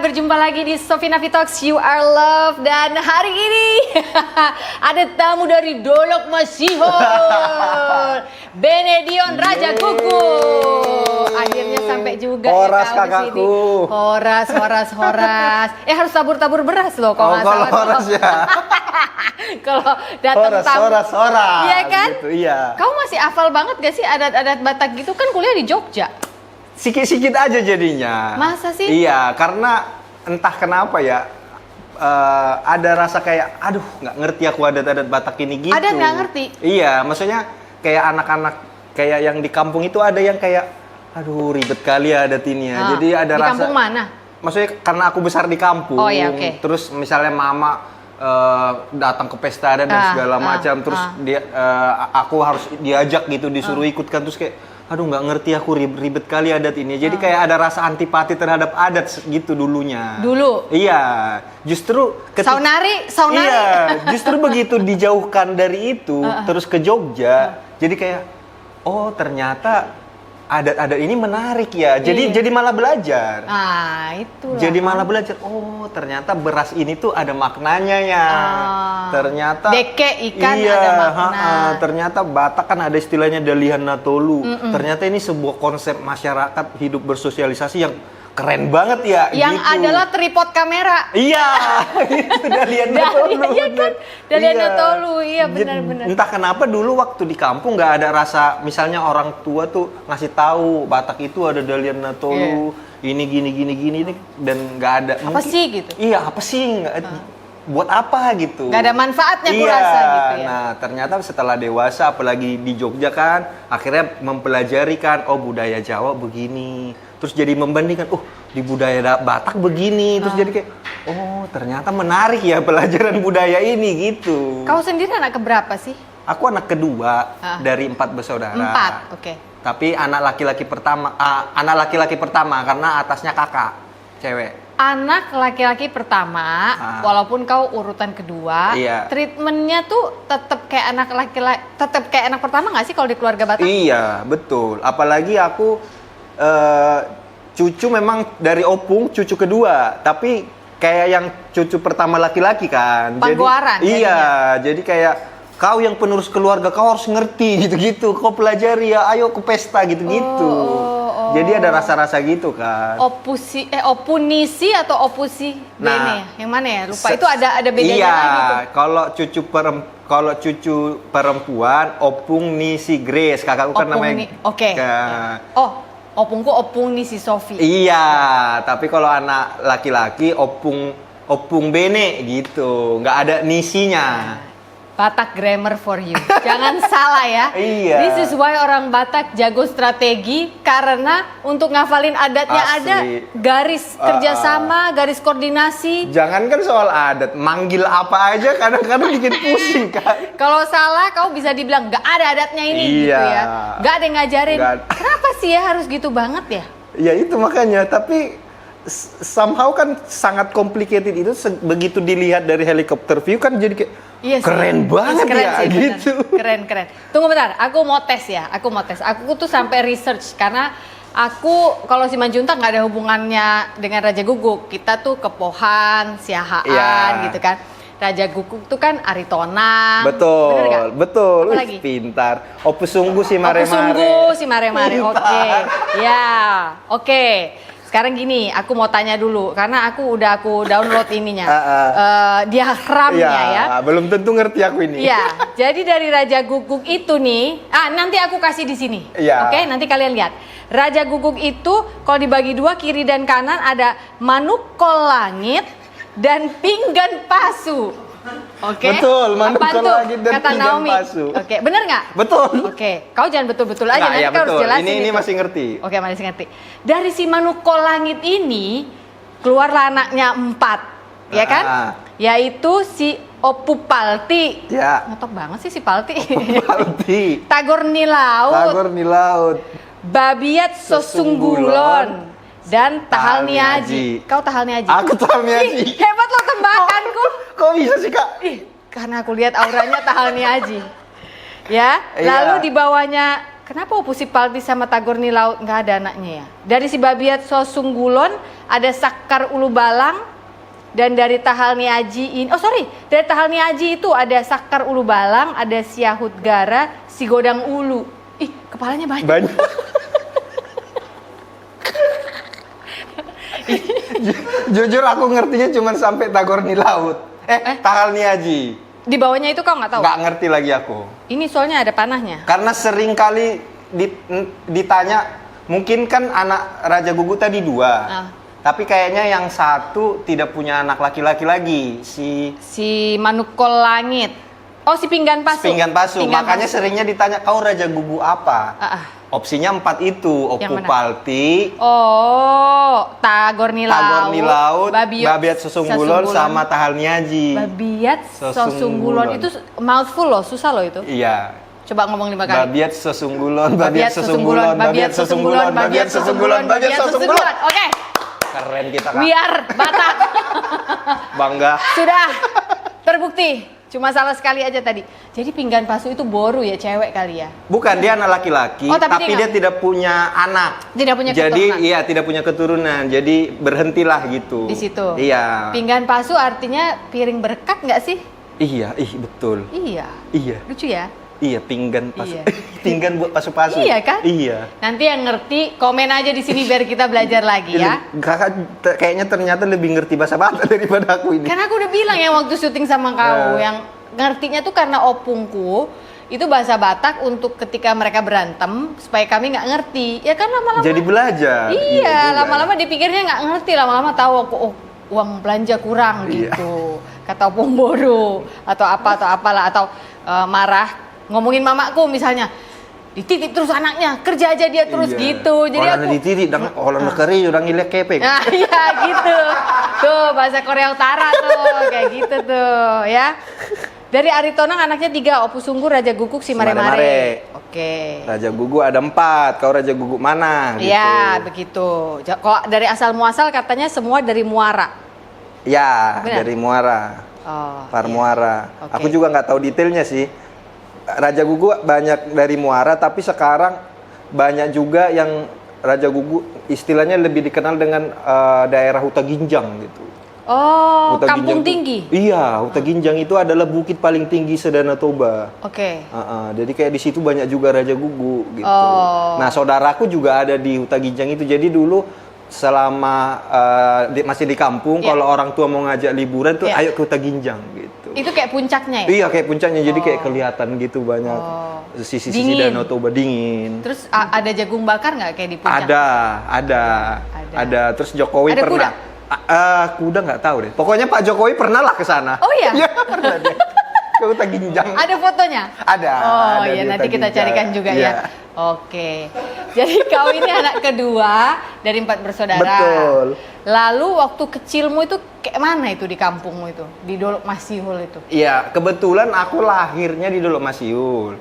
berjumpa lagi di Sofina Talks You Are Love. Dan hari ini ada tamu dari Dolok Masihol, Benedion Raja Kuku. Akhirnya sampai juga Horas ya kakakku. Horas. Harus tabur-tabur beras loh kalau nggak salah. Horas ya. Kalau datang tamu. Horas. Iya kan? Gitu, iya. Kamu masih hafal banget gak sih adat-adat Batak gitu? Kan kuliah di Jogja. Sikit-sikit aja jadinya. Masa sih? Iya, karena entah kenapa ya, ada rasa kayak, aduh nggak ngerti aku adat-adat Batak ini gitu. Ada nggak ngerti? Iya, maksudnya kayak anak-anak kayak yang di kampung itu ada yang kayak, aduh ribet kali ya adat ini ya. Jadi ada di rasa. kampung mana? Maksudnya karena aku besar di kampung. Oh iya, oke. Terus misalnya mama datang ke pesta dan segala macam, terus dia aku harus diajak gitu, disuruh ikut kan, terus kayak aduh nggak ngerti aku ribet kali adat ini. Jadi kayak ada rasa antipati terhadap adat gitu dulunya. Dulu? Iya, justru Saunari. Iya, justru begitu dijauhkan dari itu terus ke Jogja, jadi kayak oh ternyata adat-adat ini menarik ya. Jadi malah belajar. Itu. Jadi malah belajar, oh ternyata beras ini tuh ada maknanya ya. Ternyata deke ikan iya, ada makna. Ternyata Batak kan ada istilahnya dalihan natolu. Ternyata ini sebuah konsep masyarakat hidup bersosialisasi yang keren banget ya. Yang gitu. adalah tripod kamera. Iya, itu dalihan natolu. Iya kan? Dalihan natolu, iya benar-benar. Entah kenapa dulu waktu di kampung nggak ada rasa, misalnya orang tua tuh ngasih tahu Batak itu ada dalihan natolu, ini gini dan nggak ada. Apa sih gitu? Iya, apa sih? Buat apa gitu? Nggak ada manfaatnya kurasa gitu ya. Nah, ternyata setelah dewasa, apalagi di Jogja kan, akhirnya mempelajari kan, oh budaya Jawa begini. Terus jadi membandingkan, di budaya Batak begini. Terus jadi kayak, oh ternyata menarik ya pelajaran budaya ini gitu. Kau sendiri anak keberapa sih? Aku anak kedua dari 4 bersaudara. 4, oke. Tapi anak laki-laki pertama karena atasnya kakak, cewek. Anak laki-laki pertama, walaupun kau urutan kedua, treatmentnya tuh tetap kayak anak pertama nggak sih kalau di keluarga Batak? Iya, betul. Apalagi aku cucu memang dari opung, cucu kedua, tapi kayak yang cucu pertama laki-laki kan. Panggoaran. Jadi kayak kau yang penerus keluarga, kau harus ngerti gitu-gitu. Kau pelajari ya, ayo ke pesta gitu-gitu. Jadi ada rasa-rasa gitu kan. Opunisi atau opusi bene? Yang mana ya? Lupa. Itu ada bedanya lagi tuh. Kalau cucu perempuan opung nisi Grace, kakakku kan namanya. Oke. Opungku opung nisi Sofi. Iya, tapi kalau anak laki-laki opung bene gitu, nggak ada nisinya. Batak grammar for you. Jangan salah ya. Iya. This is why orang Batak jago strategi, karena untuk ngafalin adatnya ada garis kerjasama, garis koordinasi. Jangankan soal adat, manggil apa aja kadang-kadang bikin pusing kan. Kalau salah kau bisa dibilang nggak ada adatnya ini gitu ya. Nggak ada yang ngajarin. Kenapa sih ya harus gitu banget ya? Ya itu makanya, tapi somehow kan sangat complicated itu begitu dilihat dari helikopter view kan jadi kayak keren banget keren ya sih, gitu. Keren. Tunggu bentar, aku mau tes. Aku tuh sampai research karena aku kalau Simanjuntak nggak ada hubungannya dengan Raja Guguk. Kita tuh kepohan, siahaan gitu kan. Raja Guguk tuh kan Aritonang. Betul. Apalagi? Pintar. Opus sungguh si mare-mare. Oke. Oke. Sekarang gini, aku mau tanya dulu karena aku download ininya. Diagramnya ya. Belum tentu ngerti aku ini. Iya. Jadi dari Raja Guguk itu nih, nanti aku kasih di sini. Oke, nanti kalian lihat. Raja Guguk itu kalau dibagi 2 kiri dan kanan ada manukol langit dan pinggan pasu. Oke. Betul, manukol langit dan kata pinggan Naomi. pasu. Oke, benar nggak? Betul. Oke, kau jangan betul-betul aja, nanti kau harus jelasin. Ini masih ngerti. Oke, masih ngerti. Dari si manukol langit ini keluarlah anaknya 4, ya kan? Yaitu si Opu Palti. Ya. Ngotok banget sih si Palti. Opu Palti. Tagor Nilaut. Babiat Sosunggulon. Dan Tahal Niaji. Kau Tahal Niaji. Aku Tahal Niaji. Hebat lo tembakanku. Kok bisa sih kak? Karena aku lihat auranya Tahal Niaji. Ya, lalu di bawahnya kenapa Opusi Palti sama Tagor Nilaut nggak ada anaknya ya? Dari si Babiat Sosunggulon ada Sakar Ulu Balang, dan dari Tahal Niaji ini, dari Tahal Niaji itu ada Sakar Ulu Balang, ada Siahut Gara, Sigodang Ulu. Ih, kepalanya banyak. Jujur aku ngertinya cuma sampai Tagorni Laut. Tahal Niaji. Di bawahnya itu kau nggak tahu? Nggak ngerti lagi aku. Ini soalnya ada panahnya. Karena sering kali ditanya, mungkin kan anak Raja Gugu tadi 2. Tapi kayaknya yang satu tidak punya anak laki-laki lagi, si Manukol Langit. Oh, si Pinggan Pasu. Pinggan Pasu. Makanya seringnya ditanya, kau Raja Gugu apa? Opsinya 4 itu, Oku Palti, Tagorni Laut, Babiat Sosunggulon, sama Tahal Niaji. Babiat Sosunggulon itu mouthful loh, susah loh itu. Iya. Coba ngomong 5 kali. Babiat Sosunggulon, Babiat Sosunggulon, Babiat Sosunggulon, Babiat Sosunggulon, Babiat Sosunggulon. Oke. Keren kita, Kak. Biar Batak. Bangga. Sudah terbukti. Cuma salah sekali aja tadi. Jadi Pinggan Pasu itu boru ya, cewek kali ya? Bukan, dia anak laki-laki, tapi dia tidak punya anak. Tidak punya keturunan. Jadi iya, tidak punya keturunan. Jadi berhentilah gitu. Di situ. Iya. Pinggan Pasu artinya piring berkat nggak sih? Iya, betul. Iya. Lucu ya? Iya, pinggan pasu. Iya. Pinggan buat pasu-pasu. Iya kan? Iya. Nanti yang ngerti komen aja di sini biar kita belajar lagi ya. Kakak kayaknya ternyata lebih ngerti bahasa Batak daripada aku ini. Karena aku udah bilang ya waktu syuting sama kau, yang ngertinya tuh karena opungku itu bahasa Batak untuk ketika mereka berantem supaya kami nggak ngerti. Ya kan lama-lama. Jadi belajar. Iya, lama-lama dipikirnya nggak ngerti, lama-lama tahu aku uang belanja kurang gitu. Kata opung bodoh atau apalah atau marah. Ngomongin mamaku misalnya, dititip terus anaknya, kerja aja dia terus gitu. Jadi aku dititip, orang negeri udah ngilek kepek. Nah, iya gitu. Tuh bahasa Korea Utara tuh, kayak gitu tuh ya. Dari Aritonang anaknya 3, Opu Sungguh, Raja Guguk, si Mare-Mare. Oke. Raja Gugu ada 4, kau Raja Gugu mana? Iya, begitu. Kalau dari asal muasal katanya semua dari Muara. Ya, dari Muara. Muara. Okay. Aku juga nggak tahu detailnya sih. Raja Gugu banyak dari Muara, tapi sekarang banyak juga yang Raja Gugu istilahnya lebih dikenal dengan daerah Huta Ginjang gitu. Oh, Huta Kampung Ginjang Tinggi. Iya, Huta Ginjang itu adalah bukit paling tinggi se-Danau Toba. Oke. Jadi kayak di situ banyak juga Raja Gugu gitu. Nah, saudaraku juga ada di Huta Ginjang itu. Jadi dulu selama masih di kampung, kalau orang tua mau ngajak liburan tuh ayo ke Huta Ginjang gitu. Itu kayak puncaknya ya? Iya, kayak puncaknya. Jadi kayak kelihatan gitu banyak sisi-sisi Danau Toba dingin. Terus ada jagung bakar nggak kayak di puncak? Ada. Terus Jokowi ada pernah. Kuda nggak tahu deh. Pokoknya Pak Jokowi pernah lah ke sana. Oh iya? Iya, pernah deh. Ke Huta Ginjang. Ada fotonya? Ada. Oh iya, nanti kita carikan juga ya. Oke. Jadi kau ini anak kedua dari 4 bersaudara. Betul. Lalu waktu kecilmu itu kayak mana itu di kampungmu itu? Di Dolok Masihul itu? Iya, kebetulan aku lahirnya di Dolok Masihul.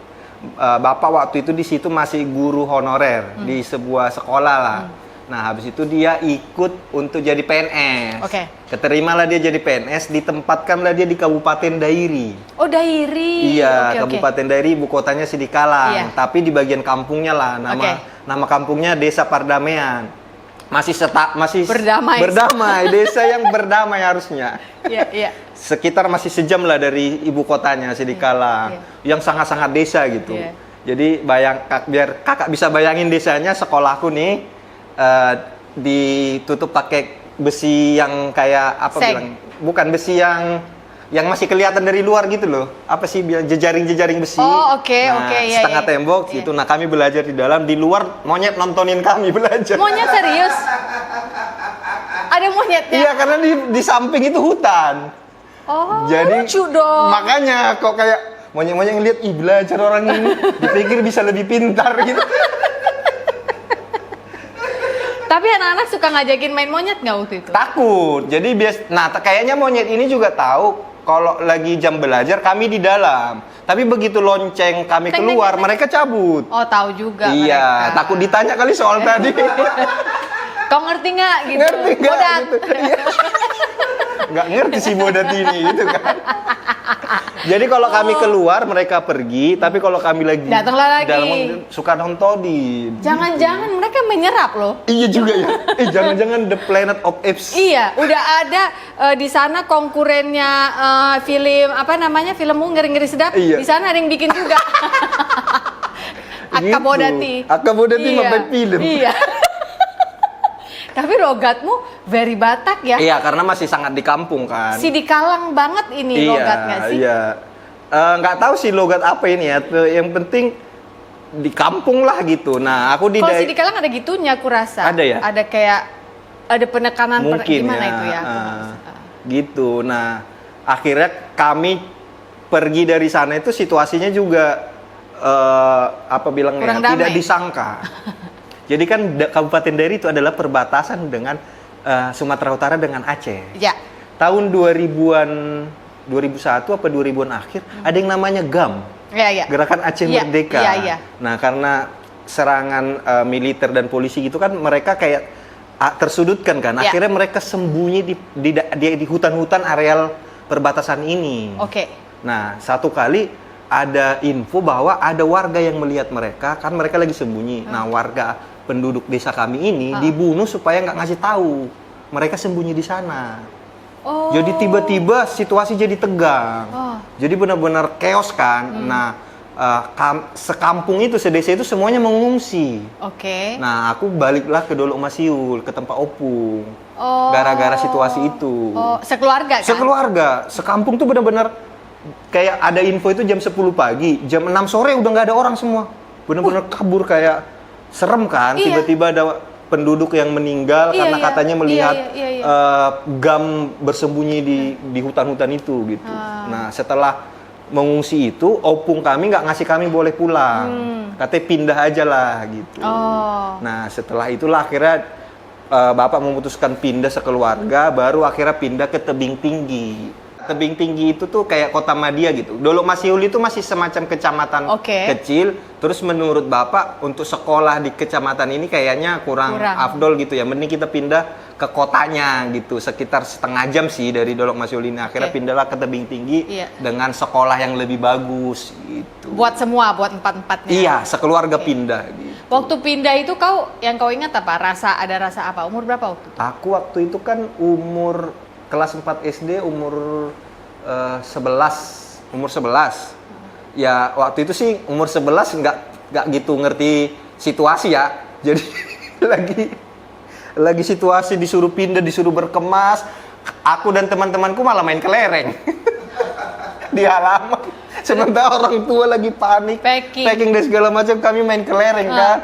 Bapak waktu itu di situ masih guru honorer di sebuah sekolah lah. Nah, habis itu dia ikut untuk jadi PNS. Oke. Keterimalah dia jadi PNS, ditempatkanlah dia di Kabupaten Dairi. Oh, Dairi. Iya, Kabupaten Dairi, ibu kotanya Sidikalang. Tapi di bagian kampungnya lah, nama kampungnya Desa Pardamaian. Masih berdamai, desa yang berdamai harusnya. Iya. Sekitar masih sejam lah dari ibu kotanya Sidikalang, yang sangat-sangat desa gitu. Jadi biar kakak bisa bayangin desanya, sekolahku nih ditutup pakai besi yang kayak apa bilang? Bukan besi yang masih kelihatan dari luar gitu loh. Apa sih bilang jejaring-jejaring besi. Oh, oke. Setengah tembok gitu. Nah, kami belajar di dalam, di luar monyet nontonin kami belajar. Monyet serius? Ada monyetnya? Iya, karena di samping itu hutan. Oh, jadi lucu dong. Makanya kok kayak monyet-monyet ngeliat, ih belajar orang ini. Dipikir bisa lebih pintar gitu. Tapi anak-anak suka ngajakin main monyet nggak waktu itu? Takut. Jadi kayaknya monyet ini juga tahu kalau lagi jam belajar kami di dalam. Tapi begitu lonceng kami keluar, mereka cabut. Oh, tahu juga. Iya, mereka. takut ditanya kali soal tadi. Kau ngerti nggak gitu? Ngerti nggak? Gitu. Nggak ngerti si Bodat ini gitu kan. Jadi kalau kami keluar mereka pergi, tapi kalau kami lagi Datanglah lagi. dalam suka nontonin. Jangan-jangan mereka menyerap loh. Iya juga ya. Jangan-jangan The Planet of Apes. Iya, udah ada di sana konkurennya film apa namanya, filmmu ngeri-ngeri sedap. Iya. Di sana ada yang bikin juga. Akka Bodati. Akka Bodati Iya. membuat film. Iya. Tapi logatmu very Batak ya. Iya, karena masih sangat di kampung kan. Sidikalang banget ini logatnya sih. Iya. Nggak tahu sih logat apa ini ya. Yang penting di kampung lah gitu. Nah, aku di Kalau Sidikalang ada gitunya aku rasa. Ada ya? Ada kayak ada penekanan mungkin gimana ya. itu ya? Gitu. Nah, akhirnya kami pergi dari sana itu situasinya juga apa bilangnya Kurang tidak damai. disangka. Jadi kan Kabupaten Dairi itu adalah perbatasan dengan Sumatera Utara dengan Aceh. Ya. Tahun 2000-an 2001 apa 2000-an akhir ada yang namanya GAM. Ya, ya. Gerakan Aceh Iya, Merdeka. iya, iya. Nah, karena serangan militer dan polisi gitu kan mereka kayak tersudutkan kan. Iya. Akhirnya mereka sembunyi di hutan-hutan areal perbatasan ini. Oke. Nah, satu kali ada info bahwa ada warga yang melihat mereka, kan mereka lagi sembunyi. Nah, warga penduduk desa kami ini dibunuh supaya nggak ngasih tahu mereka sembunyi di sana. Oh. Jadi tiba-tiba situasi jadi tegang. Oh. Jadi benar-benar chaos kan. Nah, sekampung itu, sedesa itu semuanya mengungsi. Oke. Nah, aku baliklah ke Dolok Masiul, ke tempat Opung. Oh. Gara-gara situasi itu. Oh, sekeluarga kan? Sekeluarga, sekampung tuh benar-benar kayak ada info itu jam 10 pagi, jam 6 sore udah nggak ada orang semua. Benar-benar kabur kayak serem kan, Iya. tiba-tiba ada penduduk yang meninggal Iya, karena iya. katanya melihat Iya. GAM bersembunyi di hutan-hutan itu gitu. Nah, setelah mengungsi itu, opung kami nggak ngasih kami boleh pulang. Katanya pindah aja lah gitu. Oh. Nah, setelah itulah akhirnya Bapak memutuskan pindah sekeluarga, baru akhirnya pindah ke Tebing Tinggi. Tebing Tinggi itu tuh kayak kota Madia gitu. Dolok Masiul itu masih semacam kecamatan Oke. kecil. Terus menurut Bapak untuk sekolah di kecamatan ini kayaknya kurang afdol gitu ya. Mending kita pindah ke kotanya gitu. Sekitar setengah jam sih dari Dolok Masiul ini. Akhirnya Oke. pindahlah ke Tebing Tinggi Iya. dengan sekolah yang lebih bagus gitu. Buat semua, buat empat-empatnya. Iya, sekeluarga pindah gitu. Waktu pindah itu yang kau ingat apa? Ada rasa apa? Umur berapa waktu itu? Aku waktu itu kan umur kelas 4 SD, umur 11. Ya waktu itu sih umur 11 nggak gitu ngerti situasi ya. Jadi lagi situasi disuruh pindah, disuruh berkemas. Aku dan teman-temanku malah main kelereng di halaman. Sementara orang tua lagi panik, packing dan segala macam, kami main kelereng kan.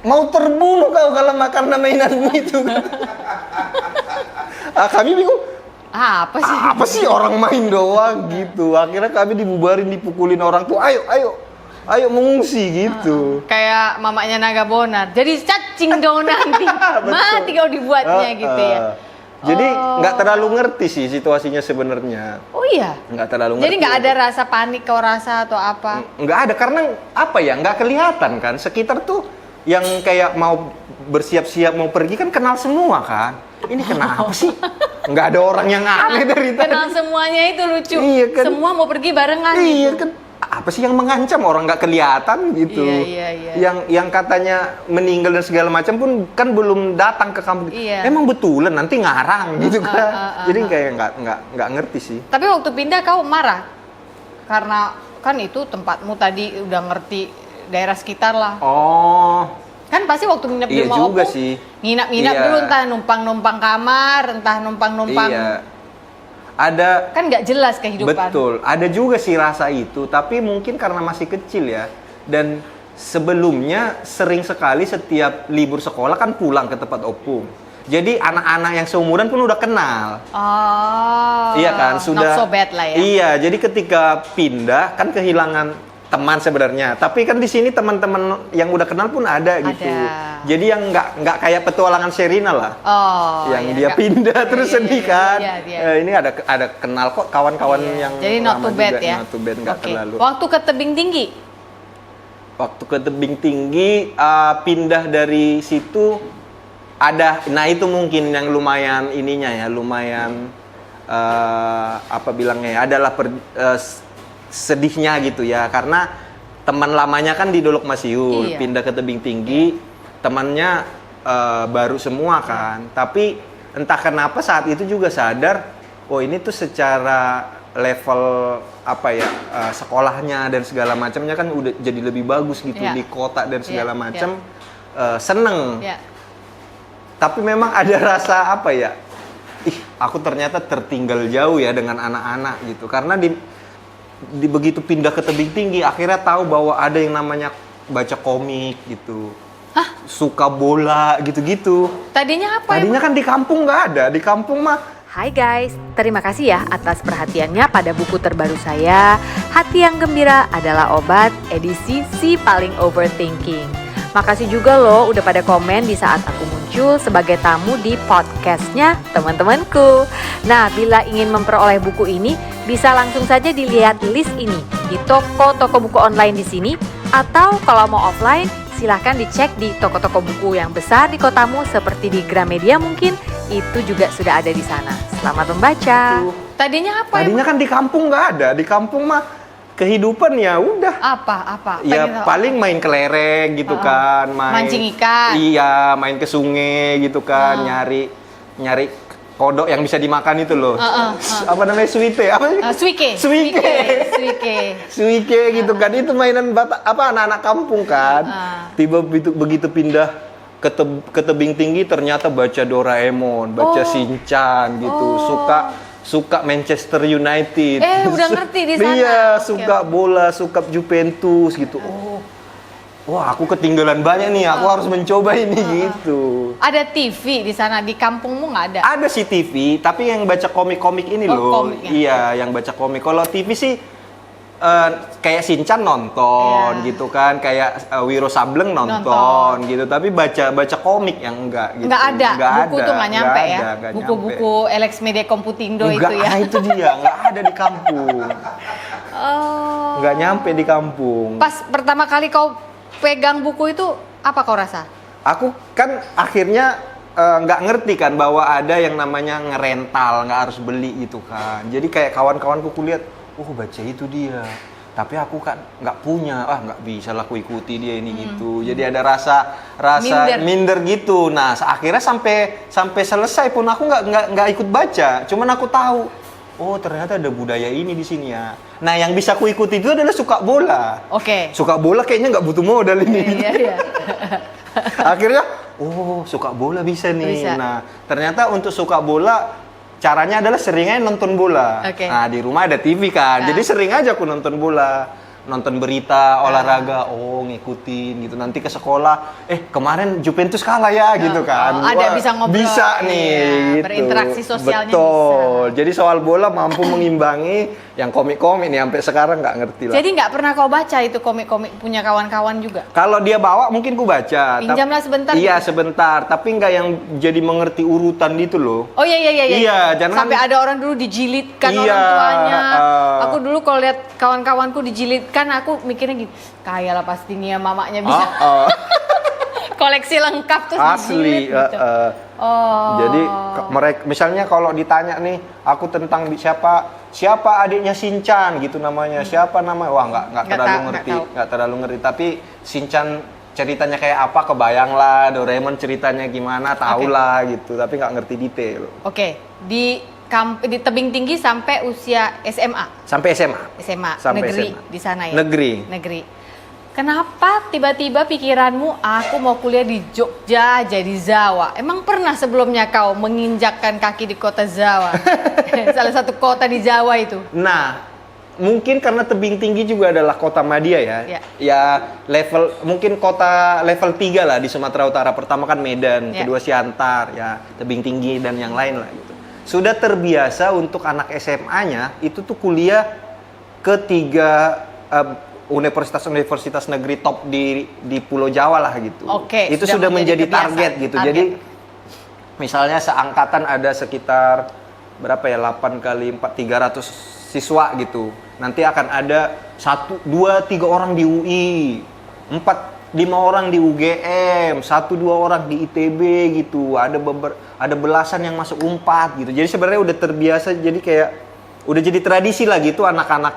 Mau terbunuh kau kalau makan mainanmu itu. Kami bingung. Apa sih orang main doang gitu. Akhirnya kami dibubarin, dipukulin orang tua. Ayo mengungsi gitu. Kayak mamanya Naga Bonar. Jadi cacing kau nanti. Mati kau dibuatnya gitu ya. Jadi nggak terlalu ngerti sih situasinya sebenarnya. Oh iya. Nggak terlalu ngerti. Jadi nggak ada rasa panik kau rasa atau apa? Nggak ada, karena apa ya, nggak kelihatan kan. Sekitar tuh yang kayak mau bersiap-siap mau pergi kan kenal semua kan. Ini kenapa sih? Nggak ada orang yang aneh dari tadi. Kenal semuanya itu lucu. Iya kan? Semua mau pergi barengan. Iya gitu. kan. Apa sih yang mengancam, orang nggak kelihatan gitu. Iya. Yang katanya meninggal dan segala macam pun kan belum datang ke kampung. Iya. Emang betulan nanti ngarang gitu kan. Jadi kayak nggak ngerti sih. Tapi waktu pindah kau marah? Karena kan itu tempatmu tadi udah ngerti daerah sekitar lah. Oh. Kan pasti waktu nginep di Iya rumah juga opung, sih. nginap Iya. dulu, entah numpang kamar, entah numpang. Iya. Ada. Kan nggak jelas kehidupan. Betul, ada juga sih rasa itu, tapi mungkin karena masih kecil ya. Dan sebelumnya sering sekali setiap libur sekolah kan pulang ke tempat opung. Jadi anak-anak yang seumuran pun udah kenal. Oh. Iya kan, sudah. Not so bad lah ya. Iya, jadi ketika pindah kan kehilangan teman sebenarnya. Tapi kan di sini teman-teman yang udah kenal pun ada gitu. Jadi yang nggak kayak petualangan Sherina lah. Oh. Yang iya, dia pindah terus sedih kan. Iya. Ini ada kenal kok kawan-kawan yang jadi not too lama bad juga. ya. Not too bad, nggak Oke. terlalu. Waktu ke Tebing Tinggi. Waktu ke Tebing Tinggi pindah dari situ ada, nah itu mungkin yang lumayan ininya ya, lumayan apa bilangnya, adalah sedihnya gitu ya, karena teman lamanya kan di Dolok Masiul, Iya. pindah ke Tebing Tinggi, temannya baru semua kan. Tapi entah kenapa saat itu juga sadar, oh ini tuh secara level apa ya, sekolahnya dan segala macamnya kan udah jadi lebih bagus gitu Iya. di kota dan segala Iya, macam. Seneng. Ya. Tapi memang ada rasa apa ya, aku ternyata tertinggal jauh ya dengan anak-anak gitu. Karena di begitu pindah ke Tebing Tinggi, akhirnya tahu bahwa ada yang namanya baca komik gitu. Hah? Suka bola gitu-gitu. Tadinya apa? Tadinya kan di kampung nggak ada, di kampung mah. Hai guys, terima kasih ya atas perhatiannya pada buku terbaru saya, Hati yang Gembira Adalah Obat, edisi Si Paling Overthinking. Makasih juga loh udah pada komen di saat aku muncul sebagai tamu di podcastnya teman-temanku. Nah, bila ingin memperoleh buku ini, bisa langsung saja dilihat list ini di toko-toko buku online di sini, atau kalau mau offline, silahkan dicek di toko-toko buku yang besar di kotamu seperti di Gramedia mungkin, itu juga sudah ada di sana. Selamat membaca. Tadinya apa? Tadinya kan di kampung nggak ada, di kampung mah kehidupan ya udah. Apa? Pengen Ya tahu paling main kelereng gitu kan, mancing ikan. Iya, main ke sungai gitu kan, nyari kodok yang bisa dimakan itu loh. Apa namanya, suite? Apa sih? Suike. Suike gitu kan. Itu mainan anak-anak kampung kan. Tiba begitu pindah ke Tebing Tinggi ternyata baca Doraemon, baca Shinchan gitu. Suka Manchester United. Udah ngerti di sana. Iya, Oke. suka bola, suka Juventus gitu. Wah, aku ketinggalan banyak nih. Aku harus mencoba ini gitu. Ada TV di sana, di kampungmu nggak ada? Ada sih TV, tapi yang baca komik-komik ini loh. komiknya. Iya, yang baca komik. Kalau TV sih kayak Shinchan nonton Iya. gitu kan, kayak Wiro Sableng nonton gitu. Tapi baca komik yang enggak gitu. Nggak ada, buku ada, tuh nggak nyampe ya? nggak Buku-buku Alex Media Komputindo nyampe. itu ya? Itu dia, nggak ada di kampung. Oh. Nggak nyampe di kampung. Pas pertama kali kau pegang buku itu, apa kau rasa? Aku kan akhirnya nggak ngerti kan bahwa ada yang namanya ngerental, nggak harus beli gitu kan. Jadi kayak kawan-kawanku kulihat, baca itu dia. Tapi aku kan nggak punya, nggak bisa lah aku ikuti dia ini gitu. Jadi ada rasa minder gitu. Nah, akhirnya sampai selesai pun aku nggak ikut baca. Cuman aku tahu, ternyata ada budaya ini di sini ya. Nah, yang bisa aku ikuti itu adalah suka bola. Oke. Suka bola kayaknya nggak butuh modal ini. Iya. Akhirnya, suka bola bisa nih. Bisa. Nah, ternyata untuk suka bola caranya adalah sering aja nonton bola. Oke. Nah, di rumah ada TV kan. Jadi sering aja aku nonton bola. Nonton berita, olahraga, ngikutin gitu. Nanti ke sekolah, kemarin Juventus kalah ya gitu kan. Ada bisa ngobrol. Bisa nih Iya, gitu. berinteraksi sosialnya Betul. bisa. Jadi soal bola mampu mengimbangi yang komik-komik nih sampai sekarang nggak ngerti lah. Jadi nggak pernah kau baca itu komik-komik punya kawan-kawan juga? Kalau dia bawa mungkin ku baca. Pinjamlah sebentar. Iya, sebentar. Tapi nggak yang jadi mengerti urutan gitu loh. Oh iya. Iya, jangan sampai ada orang dulu dijilidkan Iya, orang tuanya. Aku dulu kalau lihat kawan-kawanku dijilidkan, aku mikirnya gitu, kayak lah pasti nih ya mamanya bisa koleksi lengkap terus asli. dijilid gitu. Jadi mereka misalnya kalau ditanya nih, aku tentang siapa adiknya Shinchan gitu namanya, siapa namanya, nggak terlalu ngerti. Tapi Shinchan ceritanya kayak apa kebayang lah, Doraemon ceritanya gimana tahu lah gitu, tapi nggak ngerti detail. Oke, di Tebing Tinggi sampai usia SMA. Sampai SMA. Sampai negeri SMA. di sana ya. Negeri. Kenapa tiba-tiba pikiranmu aku mau kuliah di Jogja jadi Zawa? Emang pernah sebelumnya kau menginjakkan kaki di kota Zawa? Salah satu kota di Jawa itu. Nah, mungkin karena Tebing Tinggi juga adalah kota madya ya. Ya mungkin kota level 3 lah di Sumatera Utara. Pertama kan Medan, kedua Siantar, ya Tebing Tinggi dan yang lain lah gitu. Sudah terbiasa untuk anak SMA-nya itu tuh kuliah ke 3 universitas negeri top di Pulau Jawa lah gitu. Oke, itu sudah menjadi target gitu. Jadi misalnya seangkatan ada sekitar berapa ya, 8 kali 4 300 siswa gitu. Nanti akan ada 1 2 3 orang di UI, 4 5 orang di UGM, 1-2 orang di ITB gitu. Ada belasan yang masuk Unpad gitu. Jadi sebenarnya udah terbiasa, jadi kayak udah jadi tradisi lah gitu anak-anak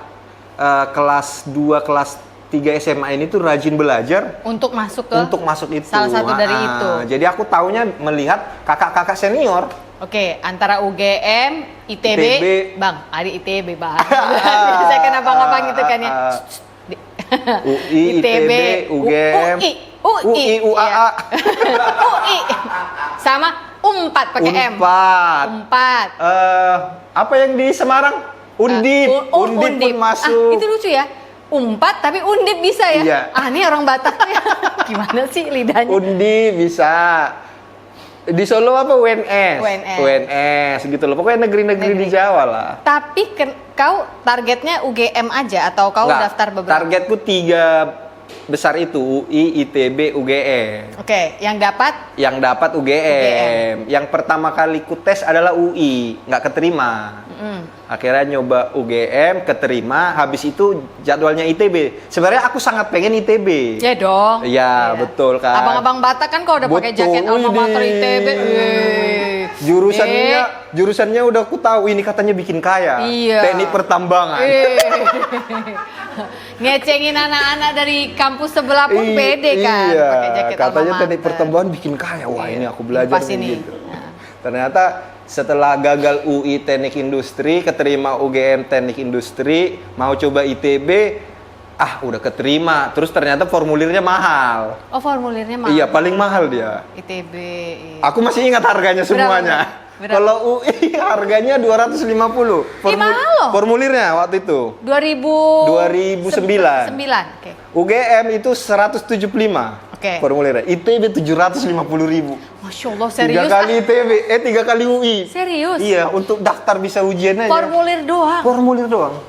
kelas 2, kelas 3 SMA ini tuh rajin belajar Untuk masuk ke itu. salah satu dari itu. Jadi aku taunya melihat kakak-kakak senior. Oke, antara UGM, ITB, ITB. Bang, adik ITB, Bang. Biasanya kan abang-abang gitu kan ya. UI, ITB, UGM, UI, UAA. UI. Sama Unpad pakai M. Unpad. Unpad. Apa yang di Semarang? Undip. Undip pun masuk. Itu lucu ya. Unpad tapi Undip bisa ya. Iya. Ini orang Batak tuh ya. Gimana sih lidahnya? Undip bisa. Di Solo apa UNS? UNS. UNS gitu loh. Pokoknya negeri-negeri di Jawa lah. Tapi kau targetnya UGM aja atau kau Nggak, daftar beberapa? Targetku 3 besar itu, UI, ITB, UGM. Oke, yang dapat? Yang dapat UGM. Yang pertama kali ku tes adalah UI, nggak keterima. Akhirnya nyoba UGM, keterima. Habis itu jadwalnya ITB. Sebenarnya aku sangat pengen ITB. Ya dong. Iya, betul kan. Abang-abang Batak kan kalau udah pakai Betul, jaket alma mater widih. ITB. Jurusannya udah aku tahu ini katanya bikin kaya. Iya. Teknik pertambangan. Ngecengin anak-anak dari kampus sebelah pun pede kan Iya, pakai jaket katanya alma teknik mater. pertambangan bikin kaya. Wah, ini aku belajar Pas ini. gitu. Ternyata setelah gagal UI Teknik Industri, keterima UGM Teknik Industri, mau coba ITB, udah keterima. Terus ternyata formulirnya mahal. Oh, formulirnya mahal. Iya, paling mahal dia. ITB. Iya. Aku masih ingat harganya semuanya. Berapa? Kalau UI harganya 250. mahal loh. Formulirnya waktu itu. 2009. Oke. UGM itu 175. Oke. Formulirnya. ITB 750.000. Masya Allah, 3 serius? kali ITB, 3 kali UI. Serius? Iya, untuk daftar bisa ujian aja. Formulir doang. Formulir doang.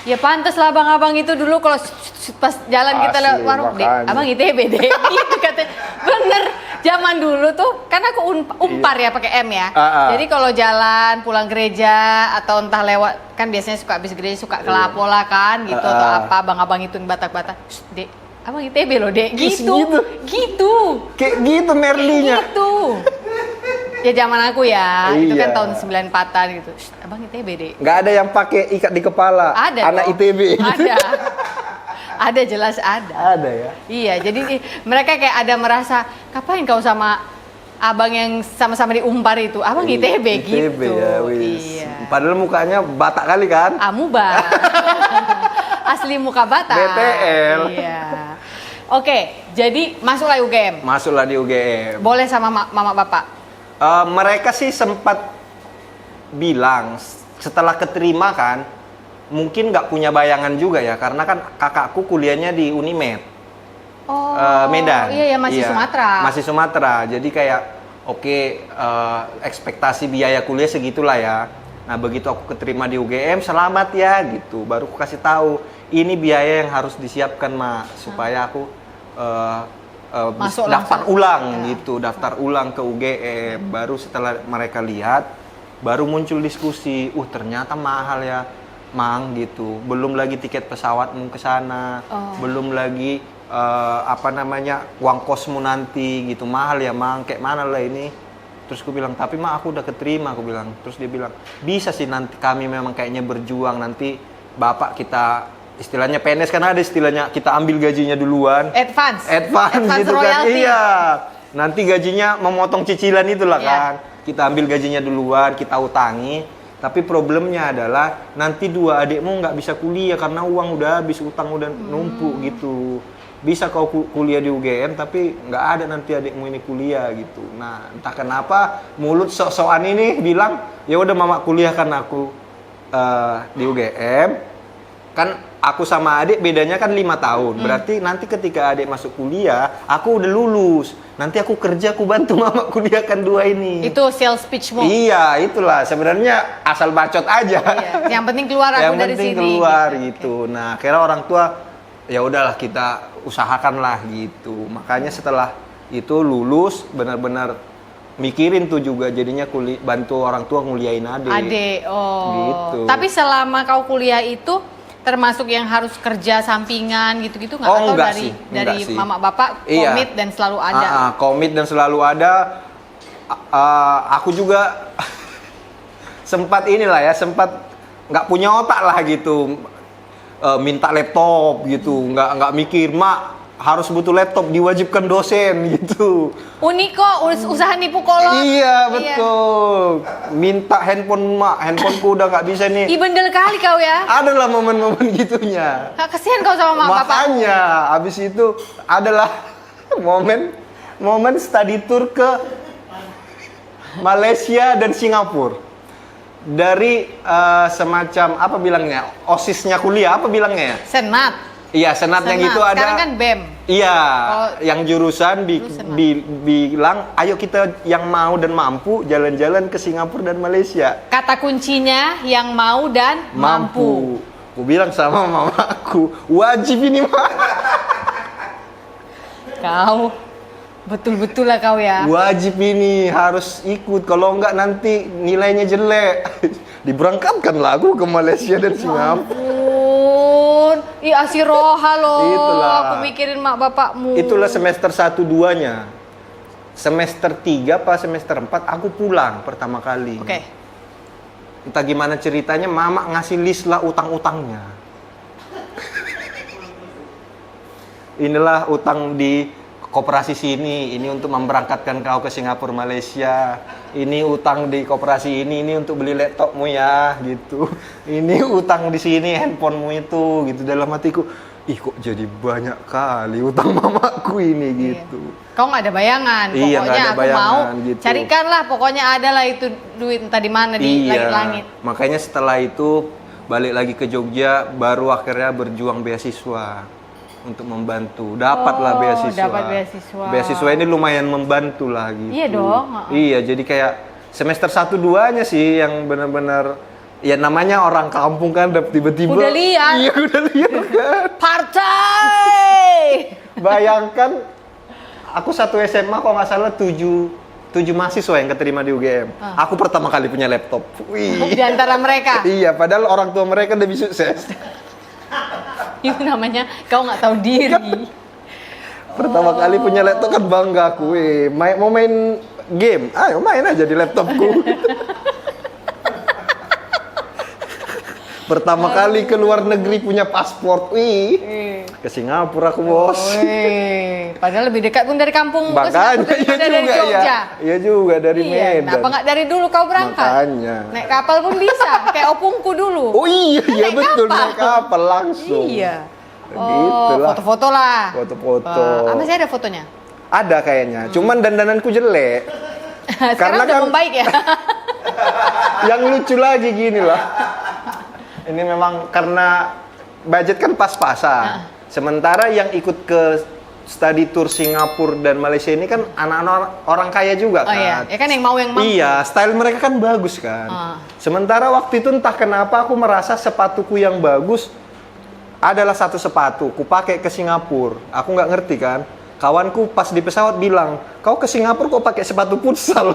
Ya pantas lah abang-abang itu dulu kalau pas jalan kita Asli, lewat warung, Dek, makanya. abang ITB deh. Gitu katanya. Bener. Zaman dulu tuh, kan aku umpar ya pakai M ya. Jadi kalau jalan pulang gereja atau entah lewat, kan biasanya suka habis gereja suka ke Lapo lah kan gitu atau apa, abang-abang itu Batak-Batak. Dek, abang ITB loh, Dek. Gitu. Kayak gitu Merlinya. Gitu. Ya zaman aku ya, itu kan Iya. tahun 94-an gitu. Abang ITB deh. Nggak ada yang pakai ikat di kepala. Ada Anak dong. ITB. Ada. Ada, jelas ada. Ada ya. Iya, jadi mereka kayak ada merasa, kapan kau sama abang yang sama-sama di Umpar itu? Abang ITB ITB gitu. ya, wis. Iya. Padahal mukanya Batak kali kan? Amuba. Asli muka Batak. BTL. Iya. Oke, jadi masuklah UGM. Masuklah di UGM. Boleh sama mama bapak? Mereka sih sempat bilang setelah keterima kan, mungkin nggak punya bayangan juga ya, karena kan kakakku kuliahnya di Unimed. Oh, Medan. Iya, masih Sumatera. Masih Sumatera. Jadi kayak oke, ekspektasi biaya kuliah segitulah ya. Nah, begitu aku keterima di UGM, selamat ya gitu. Baru aku kasih tahu, ini biaya yang harus disiapkan, Mak, supaya aku Masuk daftar langsung. ulang Ya. gitu, daftar ulang ke UGM. Baru setelah mereka lihat, baru muncul diskusi, ternyata mahal ya, Mang gitu. Belum lagi tiket pesawatmu ke sana, belum lagi uang kosmu nanti gitu, mahal ya, Mang. Kayak mana lah ini? Terus aku bilang, tapi Mak, aku udah keterima, aku bilang. Terus dia bilang, bisa sih nanti kami memang kayaknya berjuang, nanti Bapak kita istilahnya PNS kan ada istilahnya, kita ambil gajinya duluan. Advance Gitu kan. royalty. Iya. Nanti gajinya memotong cicilan itulah Iya. kan. Kita ambil gajinya duluan, kita utangi. Tapi problemnya adalah nanti 2 adikmu nggak bisa kuliah karena uang udah habis, utang udah numpuk gitu. Bisa kau kuliah di UGM tapi nggak ada nanti adikmu ini kuliah gitu. Nah, entah kenapa mulut sok-sokan ini bilang, ya udah Mama kuliahkan aku di UGM. Kan aku sama adik bedanya kan 5 tahun. Berarti nanti ketika adik masuk kuliah, aku udah lulus. Nanti aku kerja, aku bantu Mama kuliahkan 2 ini. Itu sales pitchmu. Iya, itulah sebenarnya asal bacot aja. Iya. Yang penting keluar aku Yang dari penting sini. keluar gitu. Nah, akhirnya orang tua ya udahlah kita usahakanlah gitu. Makanya setelah itu lulus benar-benar mikirin tuh juga jadinya bantu orang tua nguliain adik. Adik, Gitu. Tapi selama kau kuliah itu termasuk yang harus kerja sampingan gitu-gitu nggak? Oh, Atau enggak dari sih, enggak sih. mama bapak Iya. komit dan selalu ada? Komit dan selalu ada. Aku juga sempat nggak punya otak lah gitu. Minta laptop gitu, nggak mikir, mak harus butuh laptop, diwajibkan dosen gitu. Unik kok, usaha nipu kolot. Iya betul. Minta handphone mak, handphoneku udah nggak bisa nih. Ih, bandel kali kau ya. Adalah momen-momen gitunya. Kasihan kau sama mak bapak. Makanya abis itu adalah momen study tour ke Malaysia dan Singapura. Dari semacam apa bilangnya, osisnya kuliah apa bilangnya ya? Senat. Iya, senatnya gitu ada. Sekarang kan BEM. Iya, Oh, yang jurusan Senat. bilang, ayo kita yang mau dan mampu jalan-jalan ke Singapura dan Malaysia. Kata kuncinya yang mau dan mampu. Aku bilang sama mamaku, wajib ini mah. Kau betul-betul lah kau ya. Wajib ini harus ikut, kalau enggak nanti nilainya jelek. Diberangkatkan lah aku ke Malaysia dan Singapura. Ampun, ih asiroha loh. Itulah. Aku mikirin mak bapakmu. Itulah semester 1-2-nya. Semester 3 apa semester 4 aku pulang pertama kali. Oke. Entah gimana ceritanya, mama ngasih list lah utang-utangnya. Inilah utang di koperasi sini, ini untuk memberangkatkan kau ke Singapura, Malaysia. Ini utang di koperasi ini untuk beli laptopmu ya, gitu. Ini utang di sini, handphonemu itu, gitu. Dalam hatiku, ih kok jadi banyak kali utang mamaku ini, gitu. Kau nggak ada bayangan, Iya, pokoknya nggak ada aku bayangan, mau gitu. carikanlah, pokoknya ada lah itu duit entah di mana di langit-langit. Makanya setelah itu balik lagi ke Jogja, baru akhirnya berjuang beasiswa untuk membantu. Dapatlah Oh, beasiswa. dapat beasiswa. Beasiswa ini lumayan membantu lah gitu. Iya dong, Iya, jadi kayak semester 1-2-nya sih yang benar-benar ya namanya orang kampung kan tiba-tiba. Udah lihat. Iya, udah lihat kan. Partai. Bayangkan aku satu SMA kok nggak salah 7 mahasiswa yang keterima di UGM. Aku pertama kali punya laptop. Wih. Di antara mereka. Iya, padahal orang tua mereka lebih sukses. Itu namanya kau nggak tahu diri. Pertama kali punya laptop kan bangga aku. Mau main game, ayo main aja di laptopku. Pertama kali ke luar negeri punya paspor, ke Singapura aku bos. Wih, padahal lebih dekat pun dari kampung. Makanya Singapura iya daripada dari juga Jogja. ya. Iya juga dari Iya, Medan. kenapa nggak dari dulu kau berangkat? Makanya. Naik kapal pun bisa, kayak opungku dulu. Oh iya, iya Naik betul kapal. naik kapal langsung. Iya. Gitu lah. Foto-foto lah. Foto-foto. Masih ada fotonya? Ada kayaknya, cuman dandananku jelek. Sekarang Karena udah kan- membaik ya. Yang lucu lagi gini lah. Ini memang karena budget kan pas-pasan. Sementara yang ikut ke study tour Singapura dan Malaysia ini kan anak-anak orang kaya juga Oh kan. iya, ya kan yang mau yang mampu. Iya, style mereka kan bagus kan. Sementara waktu itu entah kenapa aku merasa sepatuku yang bagus adalah satu sepatu. Ku pakai ke Singapura. Aku nggak ngerti kan. Kawanku pas di pesawat bilang, kau ke Singapura kok pakai sepatu futsal?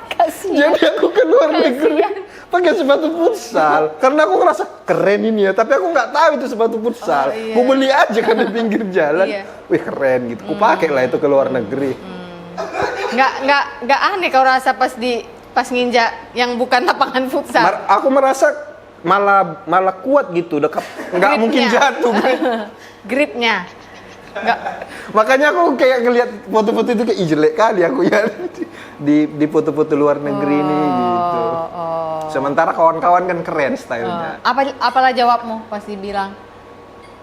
Kasihan. Jadi aku ke luar negeri pakai sepatu futsal karena aku ngerasa keren ini ya, tapi aku nggak tahu itu sepatu futsal. Oh, iya. Ku beli aja kan di pinggir jalan. Iya. Wih keren gitu. Ku pakai lah itu ke luar negeri. Nggak aneh kau rasa pas nginjak yang bukan lapangan futsal. Aku merasa malah kuat gitu, dekat nggak Gripnya. mungkin jatuh. Gripnya. Nggak. Makanya aku kayak ngelihat foto-foto itu kayak "Ih, jelek kali aku ya di foto-foto luar negeri ini gitu. Oh. Sementara kawan-kawan kan keren stylenya. Apalah jawabmu pas dibilang,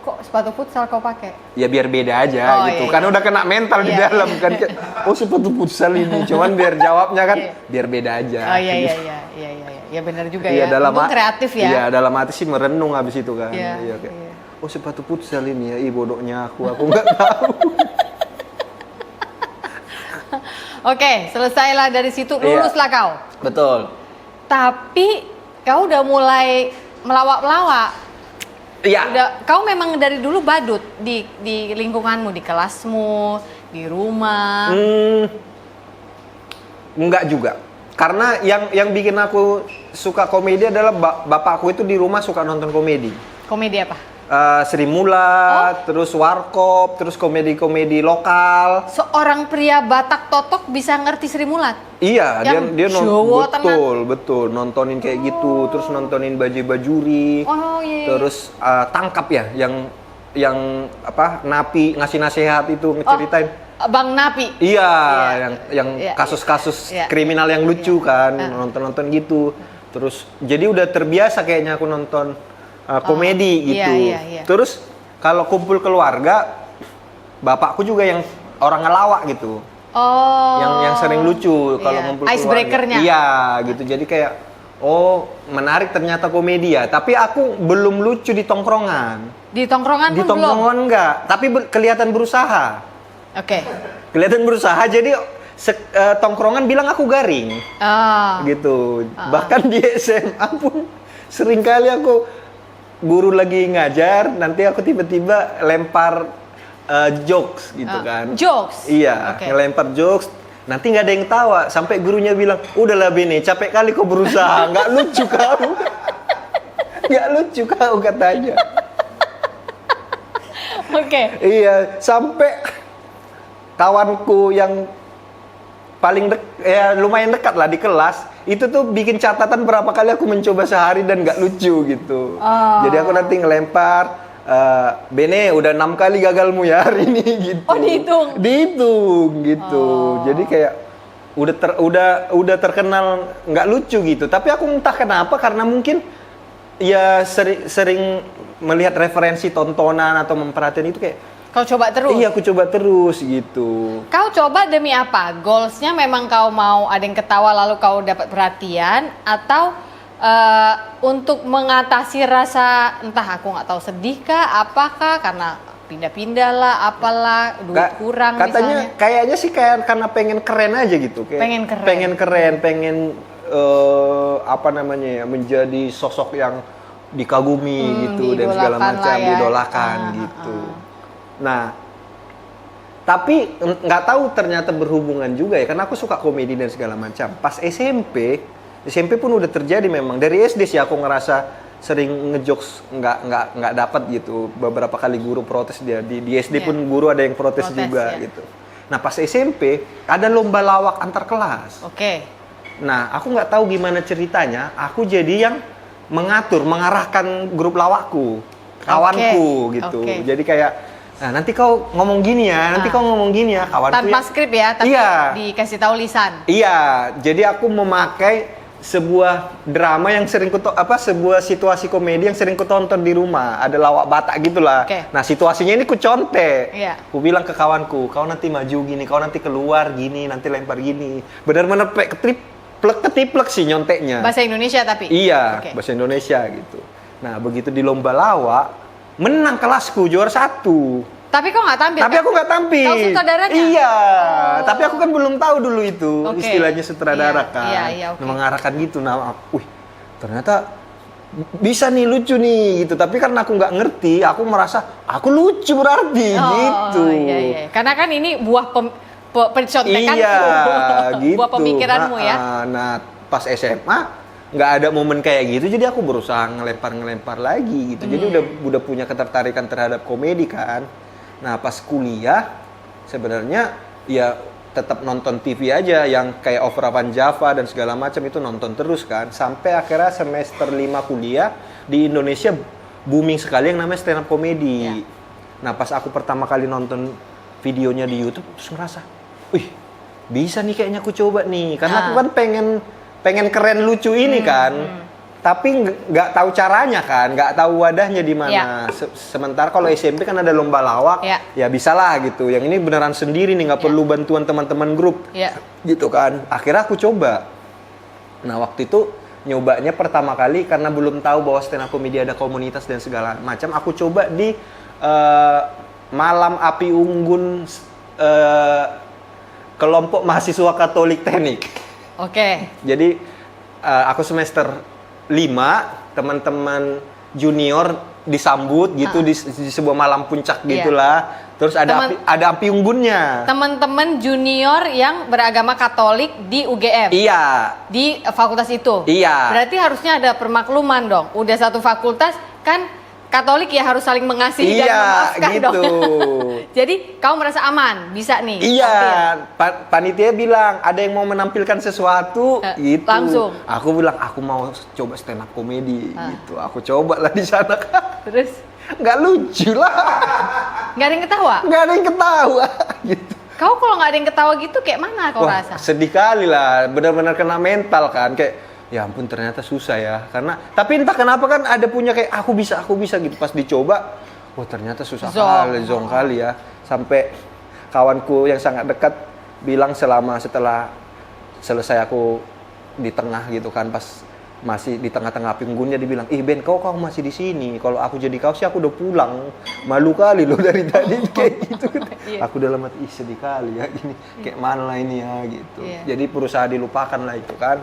kok sepatu futsal kau pakai? Ya biar beda aja Oh, gitu. iya, Kan iya. udah kena mental di Iya, dalam iya. kan. Kayak, oh sepatu futsal ini. Cuman biar jawabnya kan Iya. biar beda aja. Oh iya gitu. iya benar juga Iya, ya. Untung kreatif ya. Iya, dalam hati sih merenung habis itu kan. Iya, Kayak, iya. oh sepatu futsal ini ya. Ih bodohnya aku nggak tahu. Oke, selesailah dari situ, Iya. luluslah kau. Betul. Tapi kau udah mulai melawak-melawak. Iya. Kau memang dari dulu badut di lingkunganmu, di kelasmu, di rumah. Enggak juga. Karena yang bikin aku suka komedi adalah bapakku itu di rumah suka nonton komedi. Komedi apa? Sri Mulat, terus Warkop, terus komedi-komedi lokal. Seorang pria Batak totok bisa ngerti Sri Mulat? Iya, dia Jawa betul nontonin kayak gitu, terus nontonin Bajuri. Oh iya. Terus Tangkap ya, yang apa Napi ngasih nasihat itu ngeceritain. Bang Napi. Iya, yang Iya, kasus-kasus iya. kriminal yang lucu kan, nonton gitu. Terus jadi udah terbiasa kayaknya aku nonton komedi gitu. Iya. Terus kalau kumpul keluarga, bapakku juga yang orang ngelawak gitu. Oh. Yang sering lucu kalau Iya. ngumpul keluarga. Icebreaker-nya. Iya, gitu. Jadi kayak menarik ternyata komedi ya. Tapi aku belum lucu di tongkrongan. Di tongkrongan Di pun belum? tongkrongan enggak, tapi kelihatan berusaha. Oke. Kelihatan berusaha, jadi tongkrongan bilang aku garing. Gitu. Bahkan di SMA pun sering kali aku guru lagi ngajar, nanti aku tiba-tiba lempar jokes gitu kan. Jokes? Iya, Oke. ngelempar jokes. Nanti nggak ada yang tawa, sampai gurunya bilang, udahlah Bene, capek kali kau berusaha, nggak lucu kau. Nggak lucu kau katanya. Oke. Iya, sampai kawanku yang paling lumayan dekat lah di kelas, itu tuh bikin catatan berapa kali aku mencoba sehari dan nggak lucu gitu. Jadi aku nanti ngelempar, Bene udah 6 kali gagalmu ya hari ini gitu. Oh, dihitung? Dihitung gitu. Jadi kayak udah terkenal nggak lucu gitu. Tapi aku entah kenapa, karena mungkin ya sering melihat referensi tontonan atau memperhatikan itu kayak, Kau coba terus? iya, aku coba terus gitu. Kau coba demi apa? Goalsnya memang kau mau ada yang ketawa lalu kau dapat perhatian, atau untuk mengatasi rasa entah aku nggak tahu sedih kah, apakah karena pindah-pindah lah, apalah, duit kurang katanya, misalnya? kayaknya sih kayak karena pengen keren aja gitu. Kayak Pengen keren. pengen apa namanya ya, menjadi sosok yang dikagumi gitu dan segala diidolakan macam, lah ya. diidolakan gitu. Nah, tapi nggak tahu ternyata berhubungan juga ya, karena aku suka komedi dan segala macam. Pas SMP pun udah terjadi memang. Dari SD sih aku ngerasa sering ngejokes nggak dapat gitu. Beberapa kali guru protes dia di SD pun guru ada yang protes juga gitu. Nah, pas SMP ada lomba lawak antar kelas. Oke. Nah, aku nggak tahu gimana ceritanya. Aku jadi yang mengarahkan grup lawakku, kawanku gitu. Jadi kayak, nah nanti kau ngomong gini ya, nanti kau ngomong gini ya, kawanku. Tanpa skrip ya, tapi dikasih tahu lisan. Iya, jadi aku memakai sebuah drama yang sebuah situasi komedi yang sering kutonton di rumah. Ada lawak Batak gitulah. Nah, situasinya ini kucontek. Ku bilang ke kawanku, kau nanti maju gini, kau nanti keluar gini, nanti lempar gini. Benar-benar ketiplek sih nyonteknya. Bahasa Indonesia tapi? Iya, bahasa Indonesia gitu. Nah, begitu di lomba lawak, menang kelasku, juara 1. Tapi kok nggak tampil? Tapi aku nggak tampil. Kau sutradaranya? Iya, tapi aku kan belum tahu dulu itu istilahnya sutradara kan. Iya, mengarahkan gitu. Nah, ternyata bisa nih, lucu nih gitu. Tapi karena aku nggak ngerti, aku merasa aku lucu berarti gitu. Iya. Karena kan ini buah pencontekan, gitu. buah pemikiranmu ya. Nah, pas SMA nggak ada momen kayak gitu, jadi aku berusaha ngelempar lagi gitu. Jadi udah punya ketertarikan terhadap komedi kan. Nah, pas kuliah sebenarnya ya tetap nonton TV aja, yang kayak Overavan Java dan segala macam itu nonton terus kan. Sampai akhirnya semester 5 kuliah di Indonesia booming sekali yang namanya stand up comedy. Nah, pas aku pertama kali nonton videonya di YouTube terus ngerasa, wih, bisa nih kayaknya aku coba nih. Karena aku kan pengen keren lucu ini kan. Tapi nggak tahu caranya kan, nggak tahu wadahnya di mana. Sementara kalau SMP kan ada lomba lawak, ya bisalah gitu. Yang ini beneran sendiri nih, nggak perlu bantuan teman-teman grup, gitu kan. Akhirnya aku coba. Nah, waktu itu nyobanya pertama kali karena belum tahu bahwa stand up comedy ada komunitas dan segala macam. Aku coba di Malam Api Unggun kelompok mahasiswa Katolik Teknik. Jadi aku semester 5, teman-teman junior disambut gitu di sebuah malam puncak gitulah. Terus ada api unggunnya. Teman-teman junior yang beragama Katolik di UGM. Iya. Di fakultas itu. Iya. Berarti harusnya ada permakluman dong. Udah satu fakultas kan Katolik ya harus saling mengasihi dan memaafkan gitu. dong. Jadi kamu merasa aman, bisa nih. Iya, panitia bilang ada yang mau menampilkan sesuatu gitu. Langsung. Aku bilang aku mau coba stand up komedi gitu. Aku coba lah di sana. Terus Nggak lucu lah. nggak ada yang ketawa. Nggak ada yang ketawa gitu. Kau kalau nggak ada yang ketawa gitu kayak mana kau Wah, rasa? sedih kali lah, benar-benar kena mental kan, kayak ya ampun ternyata susah ya, karena tapi entah kenapa kan ada punya kayak aku bisa gitu, pas dicoba, oh ternyata susah zong kali ya, sampai kawanku yang sangat dekat bilang setelah selesai aku di tengah gitu kan, pas masih di tengah-tengah api unggunnya, dia bilang, ih Ben kau masih di sini, kalau aku jadi kau sih aku udah pulang, malu kali lo dari tadi kayak gitu. Iya. Aku dalam hati, ih sedih kali ya gini, kayak mana lah ini ya gitu. Jadi berusaha dilupakan lah itu kan.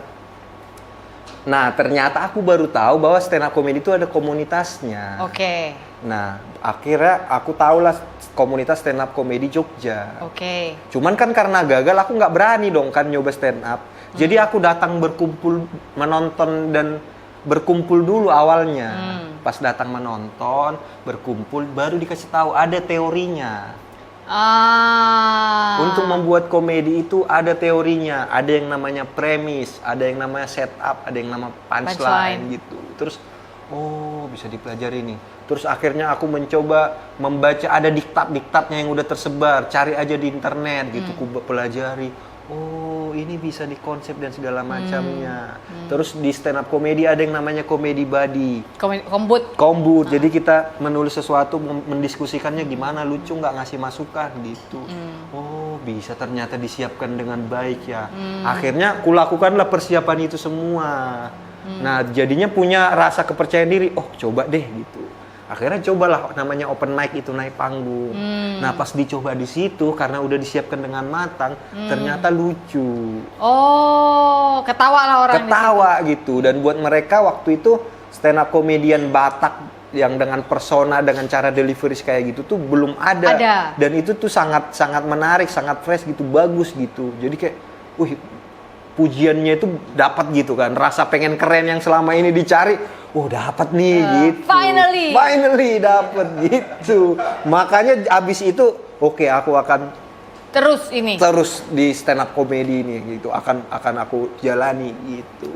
Nah ternyata aku baru tahu bahwa stand up comedy itu ada komunitasnya. Oke. Nah akhirnya aku tahu lah komunitas stand up comedy Jogja. Oke. Cuman kan karena gagal aku nggak berani dong kan nyoba stand up. Jadi aku datang berkumpul menonton dan berkumpul dulu awalnya. Pas datang menonton, berkumpul baru dikasih tahu ada teorinya. Untuk membuat komedi itu ada teorinya, ada yang namanya premis, ada yang namanya setup, ada yang namanya punchline gitu. Terus oh bisa dipelajari nih. Terus akhirnya aku mencoba membaca, ada diktat-diktatnya yang udah tersebar, cari aja di internet gitu, ku pelajari. Oh ini bisa dikonsep dan segala macamnya. Terus di stand up komedi ada yang namanya komedi buddy. Kombut. Jadi kita menulis sesuatu, mendiskusikannya gimana, lucu nggak, ngasih masukan gitu. Oh bisa ternyata disiapkan dengan baik ya. Akhirnya kulakukanlah persiapan itu semua. Nah jadinya punya rasa kepercayaan diri. Oh coba deh gitu. Akhirnya cobalah namanya open mic itu, naik panggung. Nah pas dicoba di situ karena udah disiapkan dengan matang, ternyata lucu. Oh, ketawa lah orang. Ketawa gitu. Dan buat mereka waktu itu stand up comedian Batak yang dengan persona, dengan cara delivery kayak gitu tuh belum ada. Dan itu tuh sangat menarik, sangat fresh gitu, bagus gitu. Jadi kayak, pujiannya itu dapat gitu kan. Rasa pengen keren yang selama ini dicari. Oh dapat nih gitu. Finally dapat gitu. Makanya abis itu oke, aku akan terus di stand up comedy ini gitu. Akan aku jalani gitu.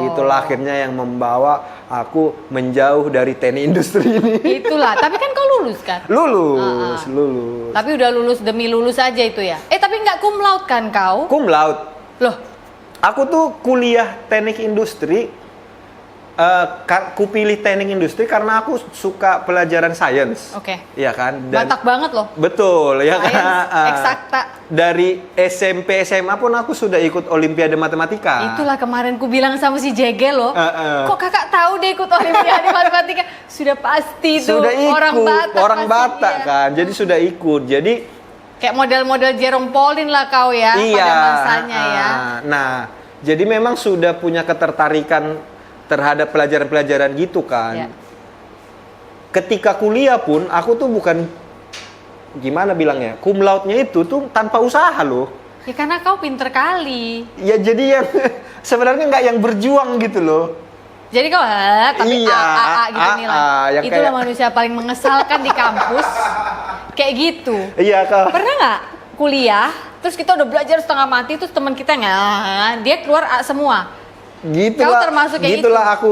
Itulah akhirnya yang membawa aku menjauh dari teknik industri ini. Itulah. Tapi kan kau lulus kan? Lulus. Tapi udah lulus demi lulus aja itu ya. Tapi nggak cum laude kan kau? Cum laude. Loh. Aku tuh kuliah teknik industri. Ku pilih teknik industri karena aku suka pelajaran sains. Oke. Iya kan? Batak banget loh. Betul, ya kan? Eksakta. Dari SMP SMA pun aku sudah ikut Olimpiade Matematika. Itulah kemarin ku bilang sama si Jege loh. Kok kakak tahu deh ikut Olimpiade Matematika? Sudah pasti tuh. Sudah ikut. Orang Batak kan. Jadi sudah ikut. Jadi kayak model-model Jerome Pauline lah kau ya. Iya. Pada masanya ya. Nah, jadi memang sudah punya ketertarikan terhadap pelajaran-pelajaran gitu kan. Ya. Ketika kuliah pun aku tuh bukan gimana bilangnya, cum laude-nya itu tuh tanpa usaha loh. Ya karena kau pinter kali. Ya jadi yang sebenarnya nggak yang berjuang gitu loh. Jadi kau tapi AA gitu nilai. Itulah kayak manusia paling mengesalkan di kampus. Kayak gitu. Iya kak. Pernah nggak kuliah, terus kita udah belajar setengah mati, terus teman kita dia keluar A semua. Gitulah, termasuk kayak gitulah gitu. Aku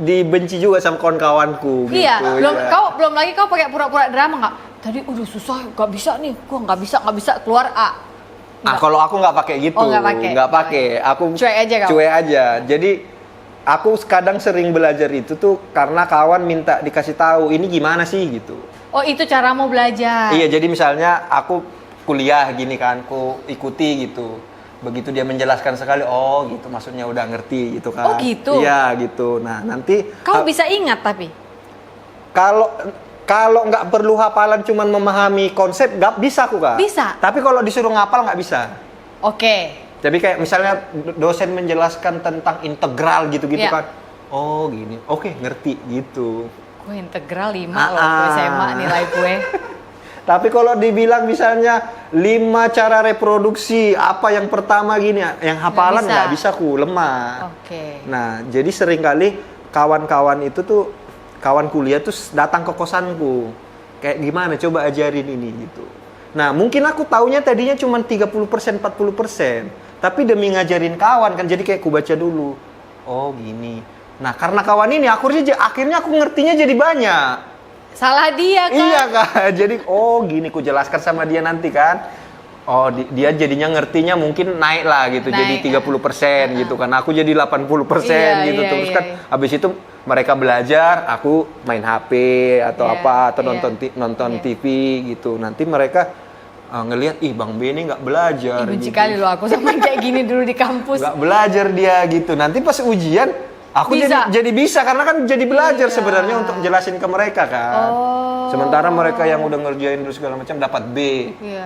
dibenci juga sama kawan-kawanku. Iya, gitu, belum lagi kau pakai pura-pura drama nggak? Tadi udah susah, nggak bisa nih, gua nggak bisa keluar A. Kalau aku nggak pakai gitu, nggak pakai. Aku cuek aja. Jadi aku kadang sering belajar itu tuh karena kawan minta dikasih tahu ini gimana sih gitu. Oh itu cara mau belajar? Iya, jadi misalnya aku kuliah gini kan, aku ikuti gitu. Begitu dia menjelaskan sekali, oh gitu maksudnya udah ngerti gitu kan. Oh gitu? Iya gitu. Nah nanti kau bisa ingat tapi? Kalau nggak perlu hafalan, cuman memahami konsep, nggak bisa aku kak. Bisa? Tapi kalau disuruh ngapal nggak bisa. Oke. Jadi kayak misalnya dosen menjelaskan tentang integral gitu-gitu kan. Oh gini, oke ngerti gitu. Gue integral 5 loh, gue SMA nilai gue. Tapi kalau dibilang misalnya 5 cara reproduksi, apa yang pertama gini, yang hafalan nggak bisa ku, lemah. Oke. Nah, jadi seringkali kawan-kawan itu tuh, kawan kuliah tuh datang ke kosanku. Kayak gimana, coba ajarin ini gitu. Nah, mungkin aku taunya tadinya cuma 30%, 40%. Tapi demi ngajarin kawan kan, jadi kayak ku baca dulu. Oh gini. Nah, karena kawan ini akhirnya aku ngertinya jadi banyak. Salah dia kan? Iya kan, jadi gini ku jelaskan sama dia nanti kan. Oh dia jadinya ngertinya mungkin naik lah gitu, Naik, jadi 30% gitu kan. Aku jadi 80% gitu. Terus kan habis itu mereka belajar, aku main HP atau atau nonton TV gitu. Nanti mereka ngelihat, ih Bang Benny nggak belajar. Benci gitu. kali loh aku sama kayak gini dulu di kampus. Nggak belajar dia gitu. Nanti pas ujian aku jadi bisa karena kan jadi belajar sebenarnya untuk jelasin ke mereka kan. Sementara mereka yang udah ngerjain terus segala macam dapat B.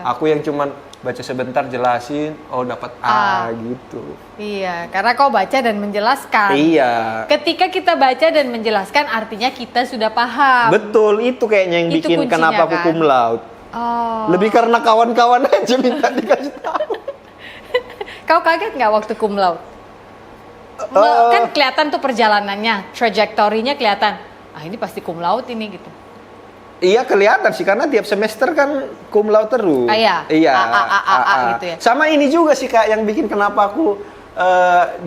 Aku yang cuman baca sebentar jelasin, dapat A gitu. Iya, karena kau baca dan menjelaskan. Iya. Ketika kita baca dan menjelaskan artinya kita sudah paham. Betul, itu kayaknya yang Itu bikin kuncinya, kenapa aku kan? cum laude. Lebih karena kawan-kawan aja minta dikasih tahu. Kau kaget nggak waktu cum laude? Kan kelihatan tuh perjalanannya, trajektorinya kelihatan. Ini pasti cum laude ini gitu. Iya kelihatan sih karena tiap semester kan cum laude terus. Iya. Gitu ya. Sama ini juga sih Kak yang bikin kenapa aku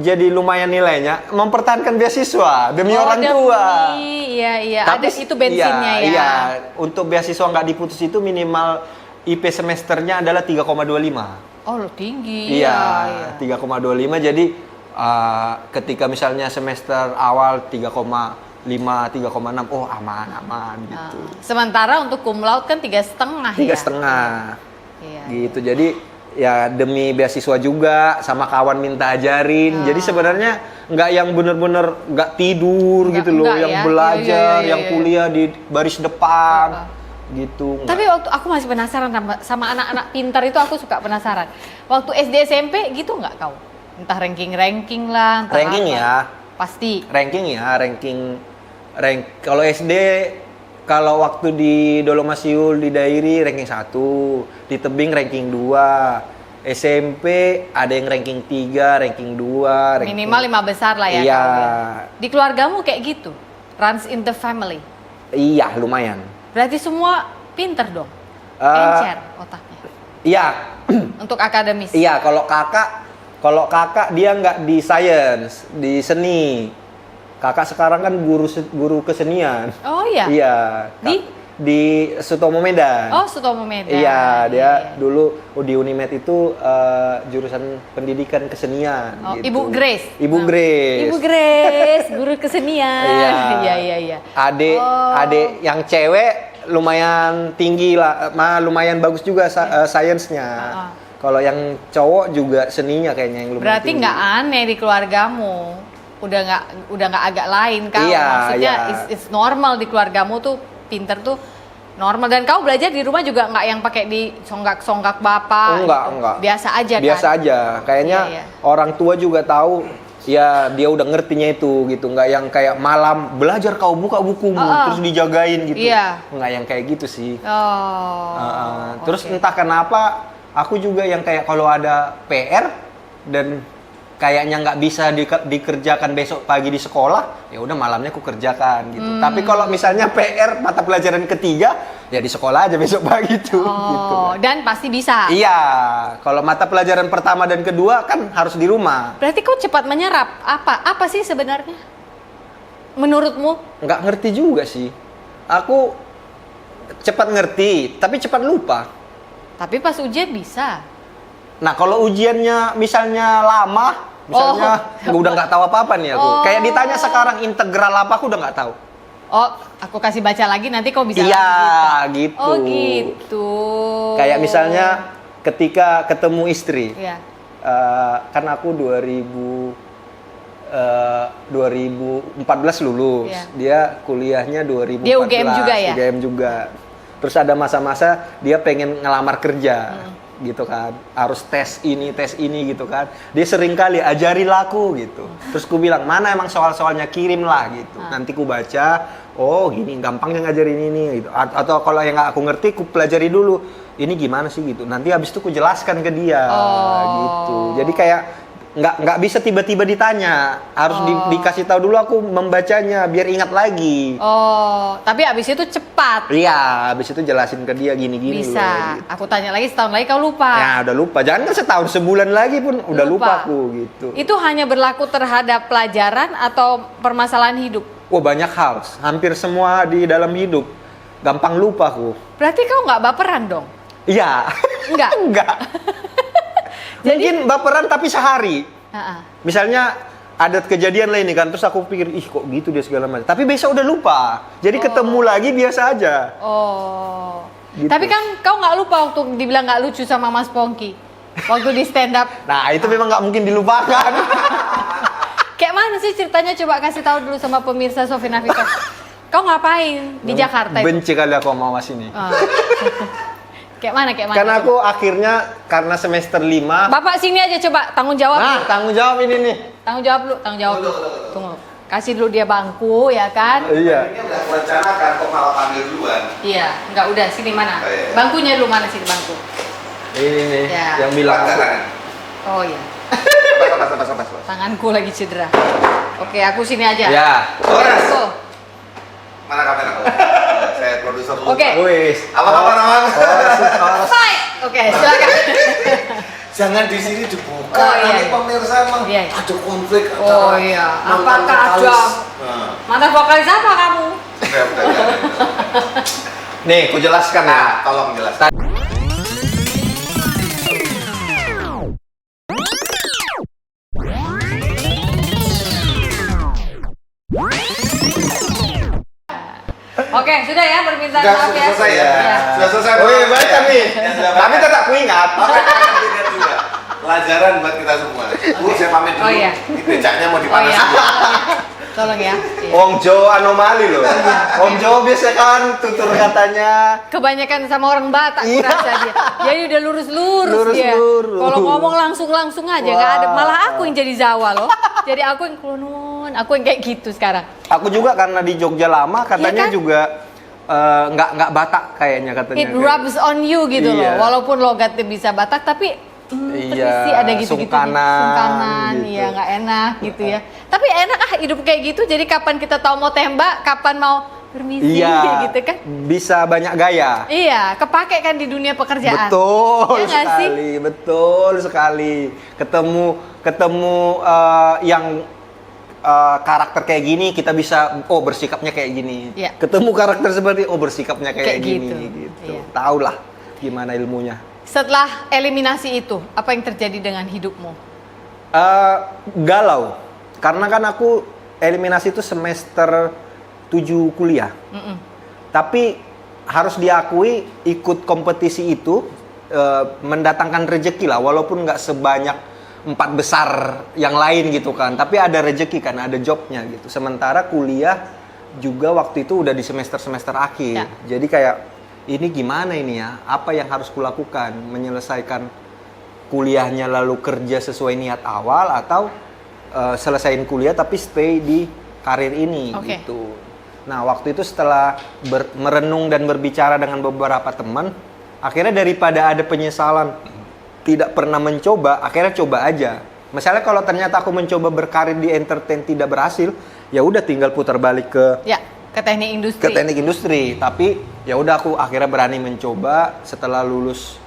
jadi lumayan nilainya mempertahankan beasiswa demi orang tua. Iya. Tapi ada itu bensinnya ya. Iya. Untuk beasiswa nggak diputus itu minimal IP semesternya adalah 3,25. Oh lo tinggi. Iya. 3,25 jadi ketika misalnya semester awal 3,5, 3,6, aman gitu. Sementara untuk cum laude kan 3,5 ya? 3,5. Iya. Gitu, jadi ya demi beasiswa juga, sama kawan minta ajarin. Jadi sebenarnya nggak yang bener-bener nggak tidur gitu loh, yang belajar, yang kuliah di baris depan. Gitu. Tapi waktu aku masih penasaran sama anak-anak pintar itu, aku suka penasaran. Waktu SD SMP gitu nggak kau? Entah ranking lah, entah ranking apa. ya. Pasti. Ranking kalau SD, kalau waktu di Dolomasiul di Dairi ranking 1, di Tebing ranking 2, SMP ada yang ranking 3, ranking 2, minimal 5 besar lah ya. Iya. Di keluargamu kayak gitu? Runs in the family? Iya, lumayan. Berarti semua pinter dong? Encer otaknya? Iya. Untuk akademis? Iya, kalau kakak dia nggak di science, di seni. Kakak sekarang kan guru kesenian. Oh iya? Iya. Di Sutomo Medan. Oh, Sutomo Medan. Iya, dia dulu di Unimed itu jurusan pendidikan kesenian. Oh, gitu. Ibu Grace. Ibu Grace, guru kesenian. Iya. Adik yang cewek lumayan tinggi lah, lumayan bagus juga sainsnya. Kalau yang cowok juga seninya kayaknya yang lumayan Berarti tinggi. nggak aneh di keluargamu. Udah nggak agak lain kan? Iya, maksudnya iya. It's normal di keluargamu tuh pinter tuh normal. Dan kau belajar di rumah juga nggak yang pakai di songgak bapak? Enggak. Biasa aja kan? Biasa aja. Kayaknya Iya. orang tua juga tahu. Ya dia udah ngertinya itu gitu, nggak yang kayak malam belajar kau buka bukumu terus dijagain gitu, nggak yang kayak gitu sih. Terus entah kenapa aku juga yang kayak kalau ada PR dan kayaknya nggak bisa dikerjakan besok pagi di sekolah, ya udah malamnya aku kerjakan gitu. Tapi kalau misalnya PR mata pelajaran ketiga, ya di sekolah aja besok pagi tuh. Gitu. Dan pasti bisa. Iya, kalau mata pelajaran pertama dan kedua kan harus di rumah. Berarti kau cepat menyerap. Apa sih sebenarnya? Menurutmu? Nggak ngerti juga sih. Aku cepat ngerti, tapi cepat lupa. Tapi pas ujian bisa. Nah, kalau ujiannya misalnya lama, misalnya udah nggak tahu apa-apa nih aku. Kayak ditanya sekarang integral apa, aku udah nggak tahu. Aku kasih baca lagi, nanti kau bisa iya, lagi gitu. Oh gitu. Kayak misalnya ketika ketemu istri. Iya. Kan aku 2014 lulus. Iya. Dia kuliahnya 2014. Dia UGM juga ya? UGM juga. Terus ada masa-masa dia pengen ngelamar kerja. gitu kan, harus tes ini gitu kan. Dia sering kali ajari laku gitu. Terus ku bilang, mana emang soal-soalnya, kirim lah gitu. Nanti ku baca, oh gini gampangnya ngajarin ini gitu. Atau kalau yang nggak aku ngerti, ku pelajari dulu. Ini gimana sih gitu. Nanti habis itu ku jelaskan ke dia gitu. Jadi kayak nggak bisa tiba-tiba ditanya, harus dikasih tahu dulu, aku membacanya biar ingat lagi. Tapi abis itu cepat. Iya, abis itu jelasin ke dia gini-gini. Bisa. Gitu. Aku tanya lagi setahun lagi kau lupa. Ya udah lupa, jangan kan setahun, sebulan lagi pun udah lupa aku gitu. Itu hanya berlaku terhadap pelajaran atau permasalahan hidup? Oh banyak hal, hampir semua di dalam hidup. Gampang lupa aku. Berarti kau nggak baperan dong? Iya. Enggak? Enggak. Mungkin baperan tapi sehari. Misalnya ada kejadian lain nih kan, terus aku pikir, ih kok gitu dia segala macam. Tapi besok udah lupa. Jadi ketemu lagi biasa aja. Gitu. Tapi kan kau nggak lupa waktu dibilang nggak lucu sama Mas Pongki waktu di stand up. Nah itu memang nggak mungkin dilupakan. Kayak mana sih ceritanya? Coba kasih tahu dulu sama pemirsa Sofina Vito. Kau ngapain di Jakarta itu? Benci kali aku sama Mas ini. Kayak mana? Karena aku akhirnya karena semester 5. Bapak sini aja coba tanggung jawab. Nah, tanggung jawab ini nih. Tanggung jawab dulu. Tunggu. Kasih dulu dia bangku ya kan? Iya. Ini udah merencanakan kok malah panggil duluan. Iya, enggak udah sini mana? Oh, iya. Bangkunya dulu mana sini bangku? Ini nih Ya. yang bilang aku. Tangan. Oh iya. Pas. Tanganku lagi cedera. Oke, aku sini aja. Ya. Horas. Tuh. Mana kamera? Saya produser dulu. Oke. Wis. Apa kabar, Amang? Fight. Oke, silakan. Jangan di sini dibuka. Oh, iya. Nanti pemirsa emang Iya. ada konflik Oh iya. Apakah ada mantan vokalis apa kamu? Udah. Nih, ku jelaskan ya. Nah, tolong jelaskan. Oke, sudah ya permintaan Sudah maaf ya. selesai ya. Iya. Sudah selesai. Oh iya, baca nih. Ya, sudah Tapi baca. tetap ku ingat. Oke, akan ingat juga. Pelajaran buat kita semua. Bu, saya pamit dulu. Oh, iya. Ini becaknya mau Oh dipanas iya. dulu. Tolong ya. Iya. Wong Jawa anomali loh. Wong Jawa biasa kan tutur katanya. Kebanyakan sama orang Batak aku Iya. rasa dia. Jadi udah lurus-lurus dia. Lurus-lurus. Kalau ngomong langsung aja nggak ada. Malah aku yang jadi Jawa loh. Jadi aku yang kulonun, aku yang kayak gitu sekarang. Aku juga karena di Jogja lama katanya Iya kan? juga nggak Batak kayaknya katanya. It rubs on you gitu Iya. loh. Walaupun logatnya bisa Batak tapi Iya, sih ada gitu-gitu. gitu. Sungkanan, iya nggak enak gitu ya. Tapi enak hidup kayak gitu. Jadi kapan kita tahu mau tembak, kapan mau permisi Iya, gitu kan. bisa banyak gaya. Iya, kepake kan di dunia pekerjaan. Betul Iya nggak sih? sekali, betul sekali. Ketemu yang karakter kayak gini, kita bisa bersikapnya kayak gini. Iya. Ketemu karakter seperti bersikapnya kayak gini gitu. Iya. Taulah gimana ilmunya. Setelah eliminasi itu, apa yang terjadi dengan hidupmu? Galau. Karena kan aku eliminasi itu semester 7 kuliah. Tapi harus diakui ikut kompetisi itu mendatangkan rezeki lah, walaupun nggak sebanyak 4 besar yang lain gitu kan. Tapi ada rezeki kan, ada jobnya gitu. Sementara kuliah juga waktu itu udah di semester-semester akhir. Ya. Jadi kayak ini gimana ini ya? Apa yang harus kulakukan? Menyelesaikan kuliahnya lalu kerja sesuai niat awal atau selesain kuliah tapi stay di karir ini gitu. Nah, waktu itu setelah merenung dan berbicara dengan beberapa teman, akhirnya daripada ada penyesalan tidak pernah mencoba, akhirnya coba aja. Misalnya kalau ternyata aku mencoba berkarir di entertain tidak berhasil, ya udah tinggal putar balik ke teknik industri. Tapi ya udah aku akhirnya berani mencoba setelah lulus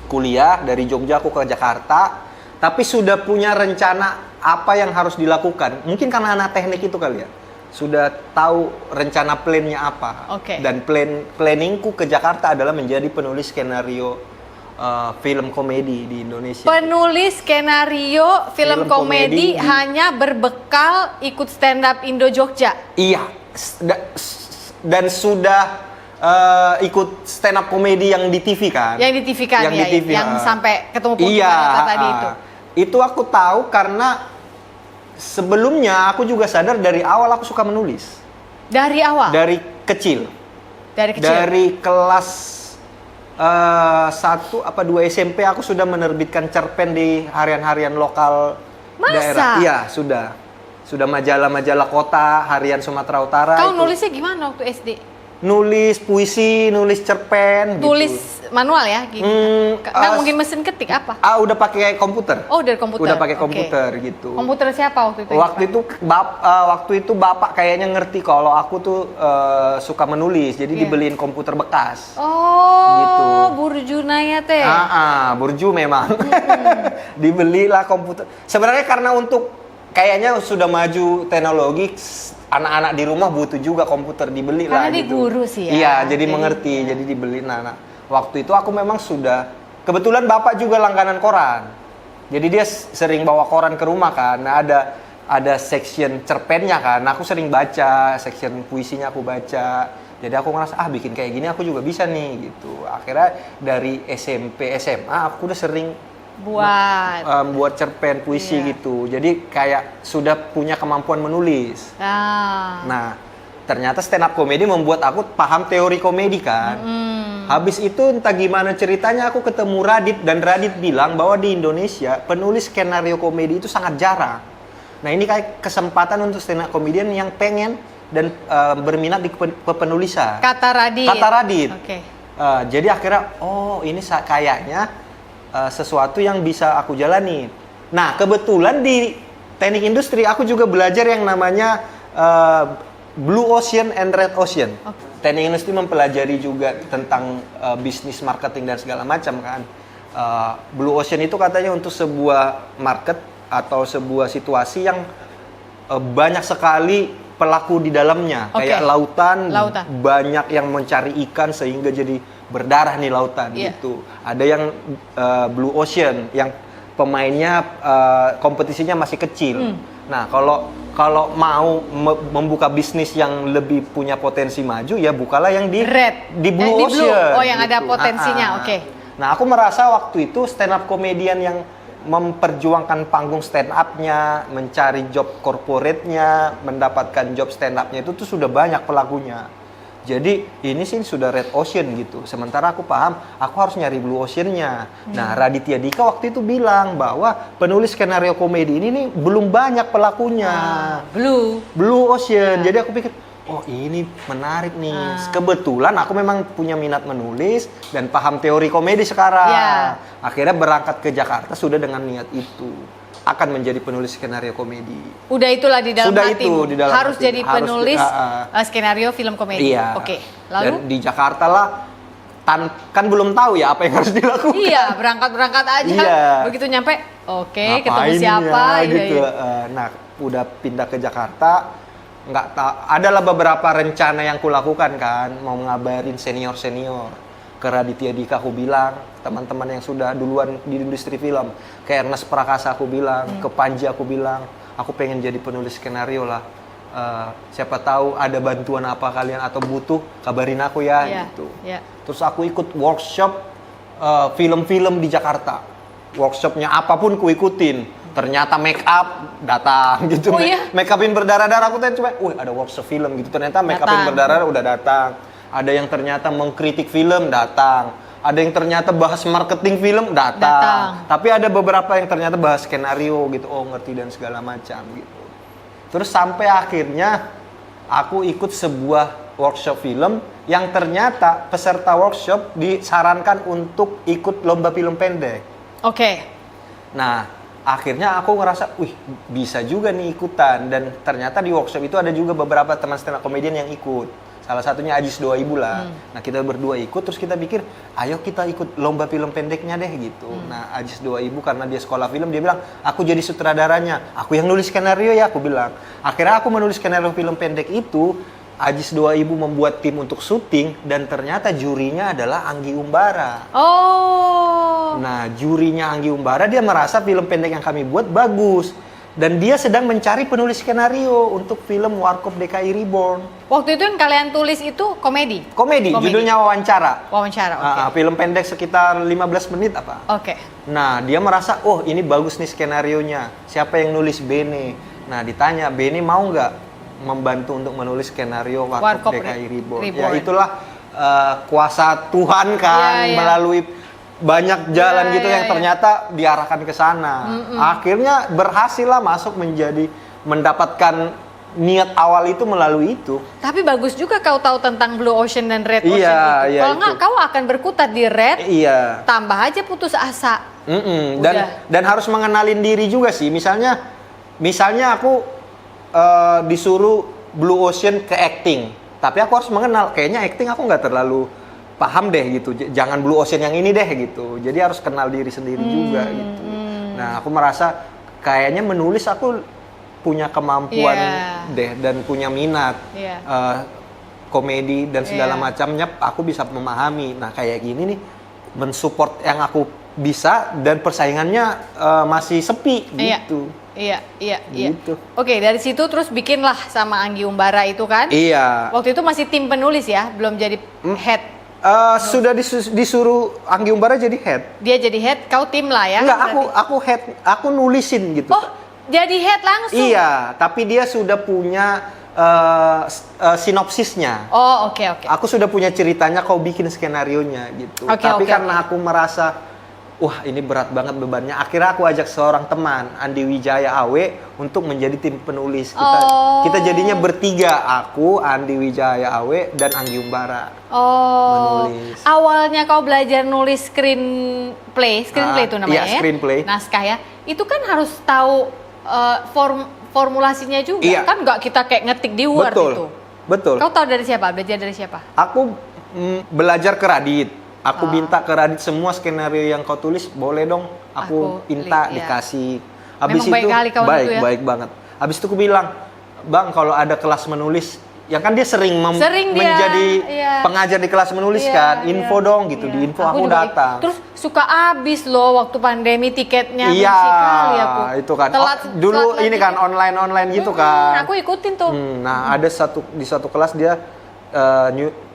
kuliah dari Jogja aku ke Jakarta, tapi sudah punya rencana apa yang harus dilakukan. Mungkin karena anak teknik itu kali ya. Sudah tahu rencana plannya apa. Dan planningku ke Jakarta adalah menjadi penulis skenario film komedi di Indonesia. Penulis skenario film komedi hanya berbekal ikut stand up Indo Jogja. Iya. Dan sudah ikut stand up komedi yang di TV kan? Yang di TV kan, yang sampai ketemu Pungki tadi itu. Itu aku tahu karena sebelumnya aku juga sadar dari awal aku suka menulis. Dari awal? Dari kecil. Dari kelas 1 apa 2 SMP aku sudah menerbitkan cerpen di harian-harian lokal Masa? daerah. Iya, sudah. Sudah majalah-majalah kota, harian Sumatera Utara. Kau itu. nulisnya gimana waktu SD? Nulis puisi, nulis cerpen Tulis gitu. manual ya? Gini. Nggak mungkin mesin ketik apa? Udah pakai komputer. Oh, dari komputer. Udah pakai Oke. komputer gitu. Komputer siapa waktu itu? Waktu itu bapak kayaknya ngerti kalau aku tuh suka menulis, jadi Iya. dibeliin komputer bekas. Oh, Gitu. Burjunaya teh. Burju memang. Dibelilah komputer. Sebenarnya karena untuk kayaknya sudah maju teknologi, anak-anak di rumah butuh juga komputer, dibeli lah Karena dia gitu. guru sih ya. Iya, jadi Jadi, mengerti, ya. jadi dibeli. Nah, waktu itu aku memang sudah, kebetulan bapak juga langganan koran. Jadi dia sering bawa koran ke rumah kan. Nah, ada section cerpennya kan. Nah, aku sering baca, section puisinya aku baca. Jadi aku ngerasa bikin kayak gini aku juga bisa nih gitu. Akhirnya dari SMP, SMA aku udah sering buat cerpen puisi Iya. gitu. Jadi kayak sudah punya kemampuan menulis. Nah, ternyata stand up comedy membuat aku paham teori komedi kan. Habis itu entah gimana ceritanya aku ketemu Radit, dan Radit bilang bahwa di Indonesia penulis skenario komedi itu sangat jarang. Nah, ini kayak kesempatan untuk stand up comedian yang pengen dan berminat di penulisan. Kata Radit. Oke. Jadi akhirnya ini kayaknya sesuatu yang bisa aku jalani. Nah, kebetulan di teknik industri aku juga belajar yang namanya Blue Ocean and Red Ocean. Teknik industri mempelajari juga tentang bisnis marketing dan segala macam kan. Blue Ocean itu katanya untuk sebuah market atau sebuah situasi yang banyak sekali pelaku di dalamnya. Kayak lautan, banyak yang mencari ikan sehingga jadi berdarah nih lautan gitu. Ada yang Blue Ocean yang pemainnya kompetisinya masih kecil. Nah, kalau mau membuka bisnis yang lebih punya potensi maju, ya bukalah yang di Blue Ocean. Oh, yang ada potensinya. Oke. Nah, aku merasa waktu itu stand up comedian yang memperjuangkan panggung stand up-nya, mencari job corporate-nya, mendapatkan job stand up-nya itu tuh sudah banyak pelakunya. Jadi ini sih sudah Red Ocean gitu. Sementara aku paham, aku harus nyari Blue Ocean-nya. Nah, Raditya Dika waktu itu bilang bahwa penulis skenario komedi ini nih belum banyak pelakunya. Blue Ocean. Jadi aku pikir, ini menarik nih. Kebetulan aku memang punya minat menulis dan paham teori komedi sekarang. Akhirnya berangkat ke Jakarta sudah dengan niat itu. Akan menjadi penulis skenario komedi. Udah itulah di dalam hatimu. Di dalam harus hati. jadi penulis skenario film komedi. Iya. Oke. Lalu dan di Jakarta lah kan belum tahu ya apa yang harus dilakukan. Iya, berangkat aja. Iya. Begitu nyampe, ketemu Ngapain siapa ya, gitu. Nah, udah pindah ke Jakarta, nggak tahu. Adalah beberapa rencana yang kulakukan kan, mau ngabarin senior ke Raditya Dika. Aku bilang teman-teman yang sudah duluan di industri film, ke Ernest Prakasa aku bilang, ke Panji aku bilang, aku pengen jadi penulis skenario lah. Siapa tahu ada bantuan apa kalian atau butuh, kabarin aku ya gitu. Terus aku ikut workshop film-film di Jakarta. Workshopnya apapun ku ikutin. Ternyata make up datang gitu. Make upin berdarah-darah, aku tanya coba, ada workshop film gitu. Ternyata make upin berdarah udah datang. Ada yang ternyata mengkritik film, datang. Ada yang ternyata bahas marketing film, datang. Tapi ada beberapa yang ternyata bahas skenario gitu. Ngerti dan segala macam gitu. Terus sampai akhirnya aku ikut sebuah workshop film yang ternyata peserta workshop disarankan untuk ikut lomba film pendek. Nah, akhirnya aku ngerasa, bisa juga nih ikutan. Dan ternyata di workshop itu ada juga beberapa teman stand up comedian yang ikut. Salah satunya Ajis 2000 lah. Nah, kita berdua ikut, terus kita pikir, ayo kita ikut lomba film pendeknya deh gitu. Nah, Ajis 2000 karena dia sekolah film, dia bilang, aku jadi sutradaranya. Aku yang nulis skenario ya, aku bilang. Akhirnya aku menulis skenario film pendek itu. Ajis 2000 membuat tim untuk syuting, dan ternyata jurinya adalah Anggi Umbara. Nah, jurinya Anggi Umbara, dia merasa film pendek yang kami buat bagus. Dan dia sedang mencari penulis skenario untuk film Warkop DKI Reborn. Waktu itu yang kalian tulis itu komedi? Komedi. Judulnya Wawancara. Oke. Film pendek sekitar 15 menit apa. Nah, dia merasa, ini bagus nih skenarionya. Siapa yang nulis? Bene. Nah, ditanya, Bene mau nggak membantu untuk menulis skenario Warkop DKI Reborn? Ya, itulah kuasa Tuhan kan, Iya, iya. melalui banyak jalan Iya, gitu iya, yang iya. ternyata diarahkan ke sana. Akhirnya berhasil lah masuk mendapatkan niat awal itu melalui itu. Tapi bagus juga kau tahu tentang Blue Ocean dan Red Ocean Iya, itu. iya, Kalau nggak, itu. kau akan berkutat di Red, Iya. tambah aja putus asa. Dan harus mengenalin diri juga sih. Misalnya aku disuruh Blue Ocean ke acting, tapi aku harus mengenal. Kayaknya acting aku nggak terlalu paham deh gitu. Jangan Blue Ocean yang ini deh gitu. Jadi harus kenal diri sendiri juga gitu. Nah, aku merasa kayaknya menulis aku punya kemampuan deh dan punya minat. Iya. Komedi dan segala Iya. macamnya aku bisa memahami. Nah, kayak gini nih mensupport yang aku bisa dan persaingannya masih sepi Iya. gitu. Iya. Gitu. Oke, dari situ terus bikinlah sama Anggi Umbara itu kan? Iya. Waktu itu masih tim penulis ya, belum jadi head. Sudah disuruh Anggi Umbara jadi head. Dia jadi head, kau tim lah ya? Enggak, berarti? aku head, aku nulisin gitu. Oh, jadi head langsung? Iya, tapi dia sudah punya sinopsisnya. Oh, oke. Aku sudah punya ceritanya, kau bikin skenarionya gitu. Oke, Tapi oke, karena aku merasa, wah ini berat banget bebannya. Akhirnya aku ajak seorang teman, Andi Wijaya Awe, untuk menjadi tim penulis. Kita jadinya bertiga, aku, Andi Wijaya Awe, dan Anggi Umbara. Oh, Menulis. awalnya kau belajar nulis screenplay itu namanya iya, screenplay. naskah ya. Itu kan harus tahu formulasinya juga, Iya. kan nggak kita kayak ngetik di Word itu. Betul. Kau tahu dari siapa? Belajar dari siapa? Aku belajar ke Radit. Aku minta ke Radit semua skenario yang kau tulis, boleh dong. Aku minta iya. dikasih. Memang baik kali kawan itu ya? Baik banget. Habis itu aku bilang, Bang, kalau ada kelas menulis, ya kan dia sering Sering dia, menjadi iya. pengajar di kelas menulis Iya, kan. Info iya, dong gitu, iya. di info aku juga datang. Terus suka habis loh waktu pandemi tiketnya. Iya, benci kali aku. itu kan. Dulu telat ini lagi. kan online gitu kan. Aku ikutin tuh. Nah, ada di satu kelas dia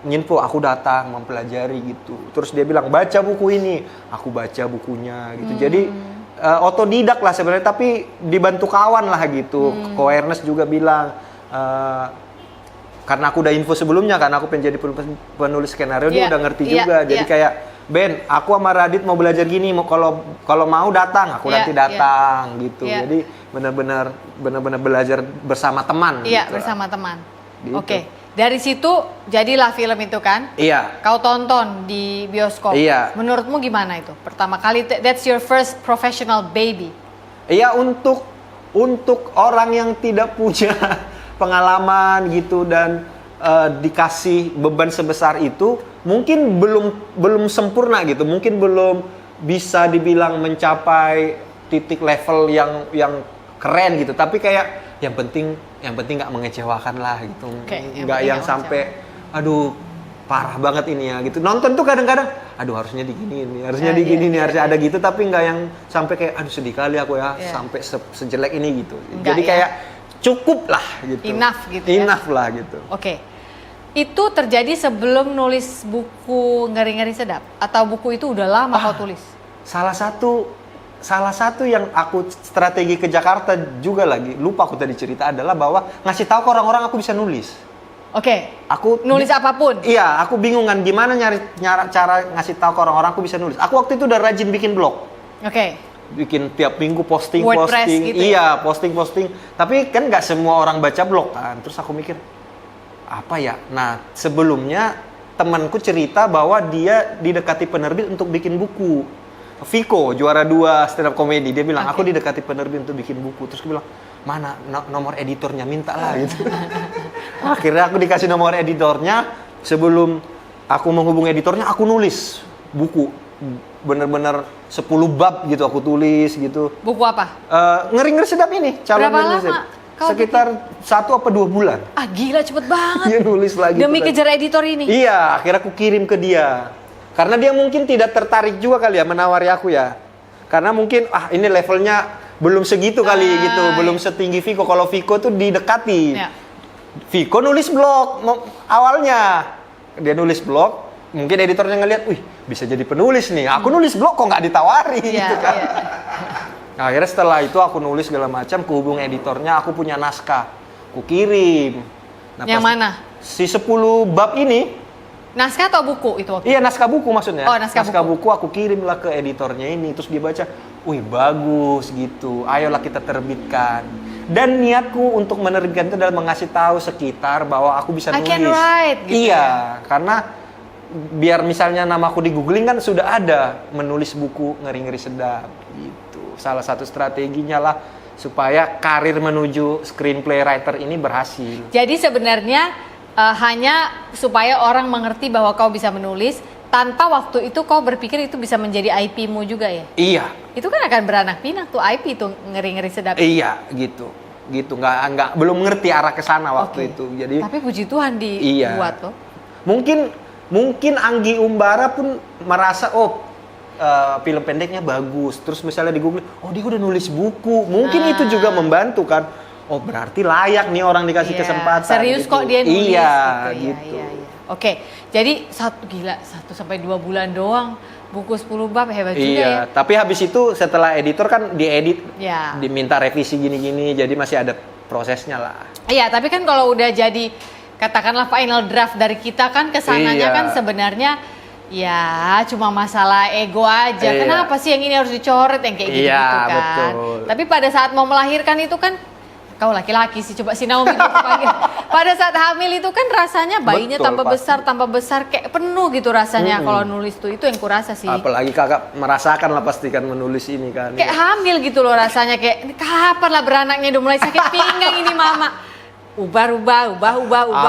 nyinfo, aku datang mempelajari gitu. Terus dia bilang, baca buku ini. Aku baca bukunya gitu. Jadi otodidak lah sebenarnya, tapi dibantu kawan lah gitu. Ko Ernest juga bilang, karena aku udah info sebelumnya, karena aku pengen jadi penulis skenario, dia Iya, udah ngerti iya, juga. Jadi iya. kayak, Ben, aku sama Radit mau belajar gini, kalau mau datang, aku Iya, nanti datang gitu. Iya. Jadi benar-benar belajar bersama teman. Iya, gitu. bersama teman. Gitu. Oke. Dari situ jadilah film itu kan? Iya. Kau tonton di bioskop. Iya. Menurutmu gimana itu? Pertama kali, that's your first professional baby. Iya, untuk orang yang tidak punya pengalaman gitu dan dikasih beban sebesar itu, mungkin belum sempurna gitu, mungkin belum bisa dibilang mencapai titik level yang keren gitu. Tapi kayak yang penting nggak mengecewakan lah gitu, Oke, yang nggak penting yang nggak sampai aduh parah banget ini ya gitu. Nonton tuh kadang-kadang aduh harusnya digini nih, harusnya Ya, digini iya, nih, iya, harusnya iya. ada gitu, tapi nggak yang sampai kayak aduh sedih kali aku ya Iya. sampai sejelek ini gitu. Enggak, Jadi ya. kayak cukup lah gitu. Enough gitu ya. Enough lah gitu. Oke. Itu terjadi sebelum nulis buku Ngeri-Ngeri Sedap? Atau buku itu udah lama kau tulis? Salah satu yang aku strategi ke Jakarta juga lagi, lupa aku tadi cerita, adalah bahwa ngasih tahu ke orang-orang aku bisa nulis. Oke. Aku Nulis apapun? Iya, aku bingung kan gimana cara ngasih tahu ke orang-orang aku bisa nulis. Aku waktu itu udah rajin bikin blog. Oke. Bikin tiap minggu posting. WordPress gitu ya? Iya, posting. Tapi kan nggak semua orang baca blog kan. Terus aku mikir, apa ya? Nah, sebelumnya temanku cerita bahwa dia didekati penerbit untuk bikin buku. Viko, juara 2 stand up comedy, dia bilang, aku didekati penerbit untuk bikin buku. Terus aku bilang, mana nomor editornya, minta lah gitu. Akhirnya aku dikasih nomor editornya. Sebelum aku menghubungi editornya, aku nulis buku. Bener-bener 10 bab gitu aku tulis gitu. Buku apa? Ngeri-ngeri sedap ini, calon Berapa Ngeri lama Sedap. kau Sekitar 1 apa 2 bulan. Ah gila cepet banget. Dia nulis lagi. Demi tuh. kejar editor ini? Iya, akhirnya aku kirim ke dia. Karena dia mungkin tidak tertarik juga kali ya menawari aku ya. Karena mungkin ini levelnya belum segitu kali gitu, belum setinggi Viko. Kalau Viko tuh didekati. Ya. Viko nulis blog awalnya. Dia nulis blog, mungkin editornya ngelihat, wih bisa jadi penulis nih. Aku nulis blog kok nggak ditawari Iya, gitu kan. iya. Nah, akhirnya setelah itu aku nulis segala macam, kuhubung editornya, aku punya naskah, aku kirim. Nah, Yang pas mana? Si 10 bab ini Naskah atau buku itu waktu? Iya, naskah buku maksudnya. Oh, naskah buku aku kirimlah ke editornya ini, terus dia baca, wih bagus gitu, ayolah kita terbitkan. Dan niatku untuk menerbitkan itu adalah mengasih tahu sekitar bahwa aku bisa I nulis. can write, gitu iya, karena biar misalnya nama aku di googling kan sudah ada menulis buku ngeri-ngeri sedap gitu. Salah satu strateginya lah supaya karir menuju screenplay writer ini berhasil. Jadi sebenarnya hanya supaya orang mengerti bahwa kau bisa menulis, tanpa waktu itu kau berpikir itu bisa menjadi IP-mu juga ya? Iya. Itu kan akan beranak pinak tuh IP tuh, ngeri-ngeri sedap. Iya, gitu. Nggak belum ngerti arah ke sana waktu Oke. itu. Jadi Tapi puji Tuhan dibuat loh. Mungkin Anggi Umbara pun merasa film pendeknya bagus. Terus misalnya di Google, dia udah nulis buku. Mungkin itu juga membantu kan. Oh, berarti layak nih orang dikasih Iya, kesempatan. serius gitu. kok dia nulis iya, gitu. gitu. Iya. Oke, jadi 1 sampai 2 bulan doang buku 10 bab, hebat juga ya. Iya, tapi habis itu setelah editor kan diedit, Ya. diminta revisi gini-gini, jadi masih ada prosesnya lah. Iya, tapi kan kalau udah jadi katakanlah final draft dari kita kan kesananya Iya. kan sebenarnya ya cuma masalah ego aja. Iya. Kenapa sih yang ini harus dicoret yang kayak gitu, Iya, kan? betul. Tapi pada saat mau melahirkan itu kan kau laki-laki sih, coba si Naomi gitu panggil. Pada saat hamil itu kan rasanya bayinya Betul, tambah besar kayak penuh gitu rasanya kalau nulis tuh. Itu yang kurasa sih. Apalagi kakak merasakan lah pasti kan menulis ini kan. Kayak hamil gitu loh rasanya, kayak kapan lah beranaknya udah mulai sakit pinggang ini mama. Ubah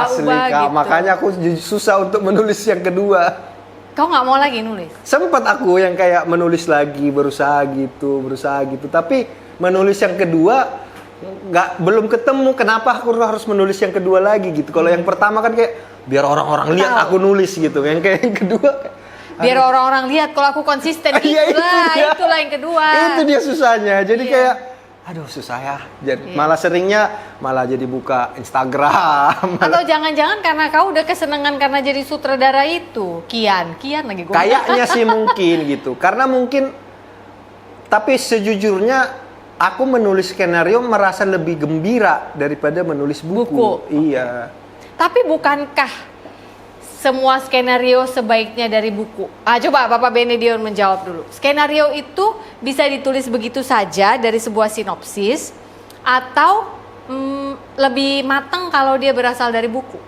Asli kak, gitu. makanya aku susah untuk menulis yang kedua. Kau nggak mau lagi nulis? Sempat aku yang kayak menulis lagi, berusaha gitu. Tapi menulis yang kedua belum ketemu kenapa aku harus menulis yang kedua lagi gitu. Kalau yang pertama kan kayak biar orang-orang lihat aku nulis gitu. Yang kayak yang kedua Biar orang-orang lihat kalau aku konsisten. Iya, Itulah yang kedua. Itu dia susahnya. Jadi Iya. kayak aduh susah ya. Jadi malah seringnya jadi buka Instagram. Atau jangan-jangan karena kau udah kesenangan karena jadi sutradara itu. Kian lagi gue. Kayaknya sih mungkin gitu. Karena mungkin tapi sejujurnya aku menulis skenario merasa lebih gembira daripada menulis buku. Iya. Tapi bukankah semua skenario sebaiknya dari buku? Coba Bapak Benedion menjawab dulu. Skenario itu bisa ditulis begitu saja dari sebuah sinopsis atau lebih matang kalau dia berasal dari buku?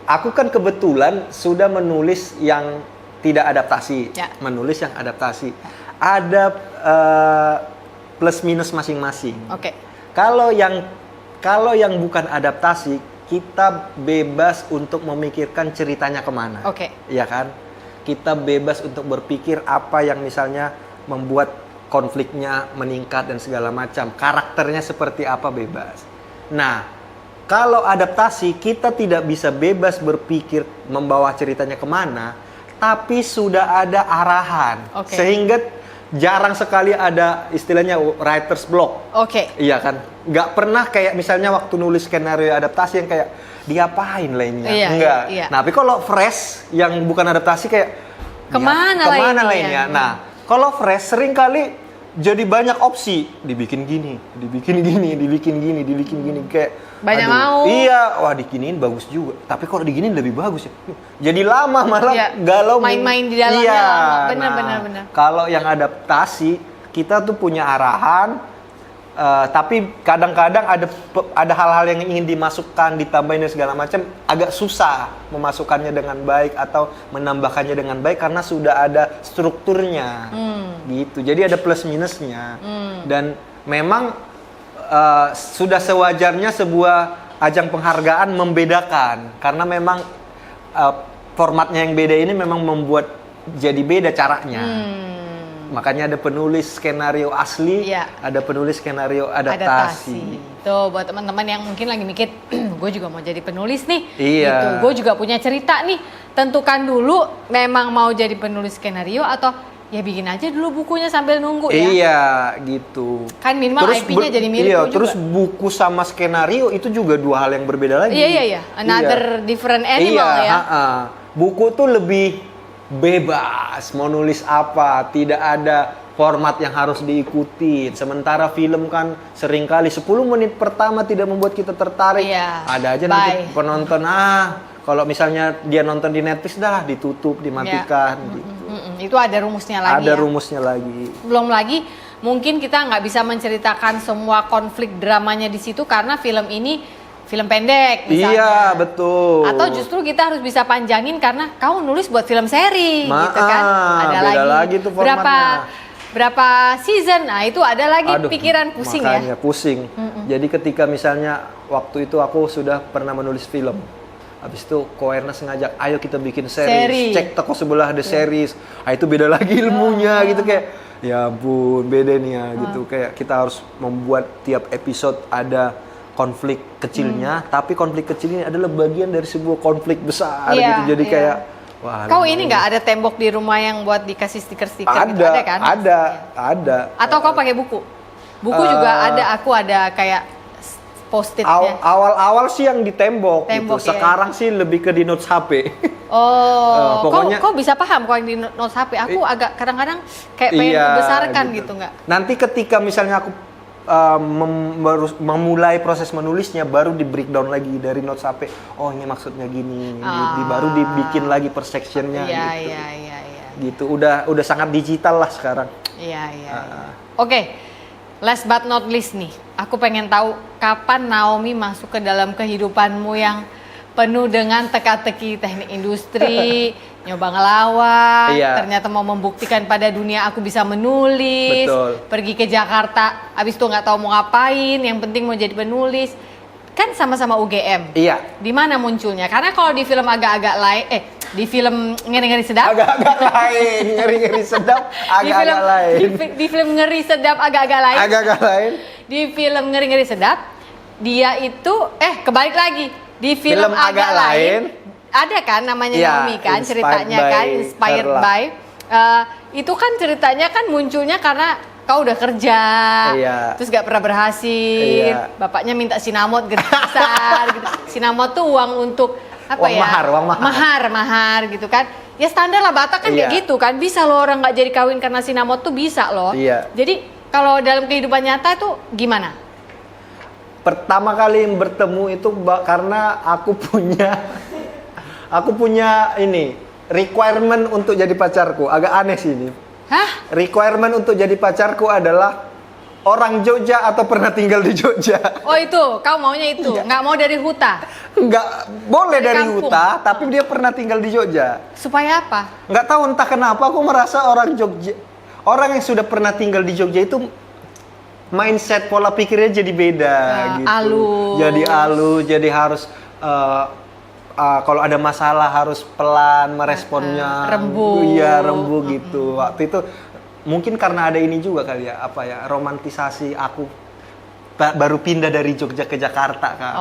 Aku kan kebetulan sudah menulis yang tidak adaptasi, Ya. menulis yang adaptasi. Ada plus minus masing-masing. Oke. Kalau yang bukan adaptasi, kita bebas untuk memikirkan ceritanya kemana. Oke. Iya kan? Kita bebas untuk berpikir apa yang misalnya membuat konfliknya meningkat dan segala macam. Karakternya seperti apa bebas. Nah, kalau adaptasi kita tidak bisa bebas berpikir membawa ceritanya kemana, tapi sudah ada arahan. Oke. Sehingga jarang sekali ada istilahnya writer's block. Oke. Iya kan? Nggak pernah kayak misalnya waktu nulis skenario adaptasi yang kayak diapain lainnya. Iya, Enggak. iya. Nah, tapi kalau fresh yang bukan adaptasi kayak Kemana lainnya? lainnya? Nah, kalau fresh sering kali jadi banyak opsi, dibikin gini kayak Banyak mau. Iya, wah diginiin bagus juga. Tapi kalau diginiin lebih bagus ya. Jadi lama malah Iya, galau main-main di dalamnya iya, lama. Benar. Kalau yang adaptasi kita tuh punya arahan, tapi kadang-kadang ada hal-hal yang ingin dimasukkan, ditambahin dan segala macam, agak susah memasukkannya dengan baik atau menambahkannya dengan baik karena sudah ada strukturnya, gitu. Jadi ada plus minusnya, dan memang sudah sewajarnya sebuah ajang penghargaan membedakan karena memang formatnya yang beda ini memang membuat jadi beda caranya. Makanya ada penulis skenario asli, Iya. ada penulis skenario adaptasi. Tuh buat teman-teman yang mungkin lagi mikir, gue juga mau jadi penulis nih. Iya. Gitu. Gue juga punya cerita nih. Tentukan dulu memang mau jadi penulis skenario atau ya bikin aja dulu bukunya sambil nunggu ya. Iya, gitu. Kan minimal IP-nya jadi mirip iya, lu juga. terus buku sama skenario itu juga dua hal yang berbeda lagi. Iya. Another different animal iya, ya. Buku tuh lebih bebas mau nulis apa, tidak ada format yang harus diikuti. Sementara film kan seringkali 10 menit pertama tidak membuat kita tertarik. Iya. Ada aja nanti penonton kalau misalnya dia nonton di Netflix dah ditutup, dimatikan gitu. Itu ada rumusnya lagi. Ada ya? rumusnya lagi. Belum lagi mungkin kita nggak bisa menceritakan semua konflik dramanya di situ karena film ini film pendek misalnya. Iya, betul. Atau justru kita harus bisa panjangin karena kamu nulis buat film seri gitu kan. Ada beda lagi tuh formatnya. Berapa season? Nah, itu ada lagi pikiran pusing makanya ya. Pusing. Jadi ketika misalnya waktu itu aku sudah pernah menulis film. Habis itu Ko Ernest ngajak, ayo kita bikin series. Cek toko sebelah ada series. Nah, itu beda lagi ilmunya gitu kayak ya ampun, beda nih ya gitu. Kayak kita harus membuat tiap episode ada konflik kecilnya, tapi konflik kecil ini adalah bagian dari sebuah konflik besar gitu. Jadi kayak wah, kau ini nggak ada tembok di rumah yang buat dikasih stiker-stiker gitu? Ada Ada kan? Ada. Atau kau pakai buku? Buku juga ada, aku ada kayak post-itnya. Awal-awal sih yang di tembok gitu. Ya. Sekarang sih lebih ke di notes HP. Oh, pokoknya kau bisa paham kalau yang di notes HP. Aku agak kadang-kadang kayak pengen membesarkan gitu nggak? Nanti ketika misalnya aku memulai proses menulisnya baru di breakdown lagi dari notes HP. Oh, ini maksudnya gini. Baru dibikin lagi per sectionnya gitu. Iya. Gitu. Udah sangat digital lah sekarang. Iya. Oke. Last but not least nih, aku pengen tahu kapan Naomi masuk ke dalam kehidupanmu yang penuh dengan teka-teki teknik industri, nyoba ngelawak, ternyata mau membuktikan pada dunia aku bisa menulis, pergi ke Jakarta, abis itu nggak tahu mau ngapain, yang penting mau jadi penulis, kan sama-sama UGM. Iya. Di mana munculnya? Karena kalau di film agak-agak lain, di film Ngeri-Ngeri Sedap agak-agak lain, Ngeri-Ngeri Sedap agak-agak lain. Di film Ngeri Sedap agak-agak lain. Agak-agak lain. Di film Ngeri-Ngeri Sedap dia itu kebalik lagi. Di film agak lain ada kan namanya Naomi kan ceritanya kan inspired by itu kan ceritanya kan munculnya karena kau udah kerja, terus gak pernah berhasil, bapaknya minta sinamot gede besar gitu. Sinamot tuh uang untuk apa uang mahar gitu kan. Ya standar lah Batak kan kayak gitu kan. Bisa loh orang nggak jadi kawin karena sinamot tuh bisa loh. Jadi kalau dalam kehidupan nyata itu gimana? Pertama kali yang bertemu itu karena aku punya ini requirement untuk jadi pacarku. Agak aneh sih ini. Hah? Requirement untuk jadi pacarku adalah orang Jogja atau pernah tinggal di Jogja. Oh itu, kau maunya itu? Nggak mau dari Huta? Nggak boleh dari kampung. Huta, tapi dia pernah tinggal di Jogja. Supaya apa? Nggak tahu entah kenapa aku merasa orang Jogja, orang yang sudah pernah tinggal di Jogja itu mindset pola pikirnya jadi beda gitu. Jadi harus kalau ada masalah harus pelan meresponnya. Rembuh gitu. Waktu itu mungkin karena ada ini juga kali ya, romantisasi aku baru pindah dari Jogja ke Jakarta kan.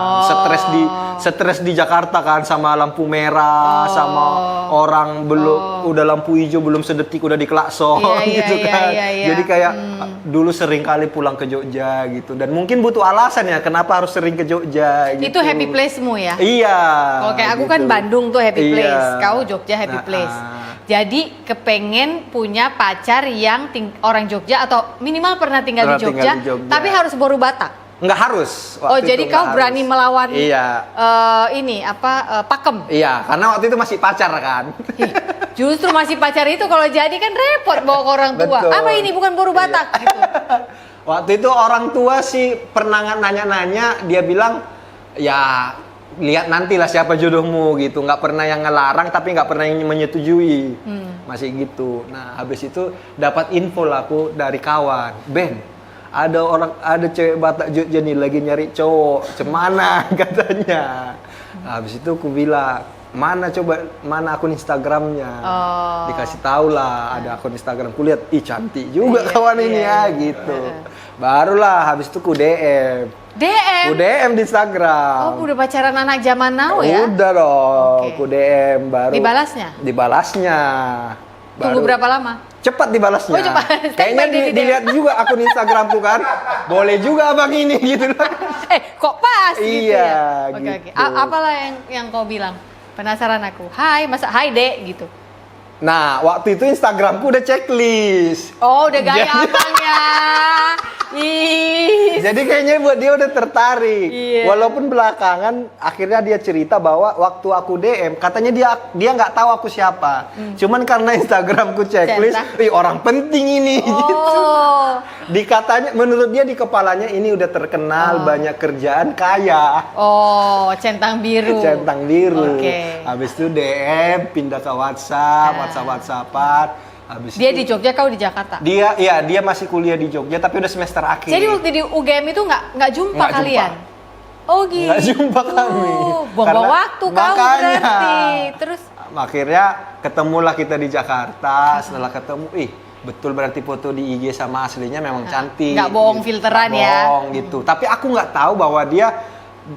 Stres di Jakarta kan sama lampu merah, sama orang udah lampu hijau belum sedetik udah diklakson gitu kan. Jadi kayak dulu sering kali pulang ke Jogja gitu dan mungkin butuh alasan ya kenapa harus sering ke Jogja gitu. Itu happy place-mu ya? Iya. Kalau kayak aku kan Bandung tuh happy place, kau Jogja happy place. Jadi kepengen punya pacar yang orang Jogja atau minimal pernah tinggal di Jogja, tapi harus boru Batak. Nggak harus. Jadi kau berani melawan pakem. Iya, karena waktu itu masih pacar kan. Justru masih pacar itu kalau jadi kan repot bawa ke orang tua. Betul. Apa ini bukan boru Batak gitu. Waktu itu orang tua sih pernah nanya-nanya, dia bilang ya lihat nantilah siapa jodohmu gitu, nggak pernah yang ngelarang tapi nggak pernah yang menyetujui, masih gitu. Nah habis itu dapat info lah aku dari kawan, Ben, ada cewek Batak Jogja nih lagi nyari cowok, cemana katanya. Nah, habis itu aku bilang mana akun Instagramnya, dikasih tahu lah ada akun Instagram, kulihat ih cantik juga kawan ini gitu. Barulah habis itu ku DM di Instagram. Oh, udah pacaran anak zaman now ya? Udah dong, ku DM baru. Dibalasnya. Tunggu berapa lama? Cepat dibalasnya. Oh, cepat. Kayaknya dilihat juga akun Instagramku kan. Boleh juga abang ini gitu kan. Kok pas gitu ya? Gitu. Oke. Apalah yang kau bilang? Penasaran aku. Hai Dek gitu. Nah, waktu itu Instagramku udah checklist. Oh, udah gaya Jadi- abangnya. Ih. Jadi kayaknya buat dia udah tertarik. Iya. Walaupun belakangan akhirnya dia cerita bahwa waktu aku DM katanya dia nggak tahu aku siapa. Cuman karena Instagramku checklist, Centang. orang penting ini. Gitu. Oh. Dikatanya menurut dia di kepalanya ini udah terkenal, banyak kerjaan, kaya. Oh, centang biru. Centang biru. Oke. Habis itu DM pindah ke WhatsApp, WhatsApp-WhatsAppan. Habis Dia itu, di Jogja, kau di Jakarta. dia masih kuliah di Jogja tapi udah semester akhir. Jadi waktu di UGM itu nggak jumpa Nggak kalian? jumpa. Oh gitu. Nggak jumpa kami. Buang-buang Karena- waktu kau makanya. berarti. Terus Akhirnya ketemulah kita di Jakarta. Setelah ketemu, betul berarti foto di IG sama aslinya memang cantik. nggak bohong filteran Nggak ya. bohong gitu. Tapi aku nggak tahu bahwa dia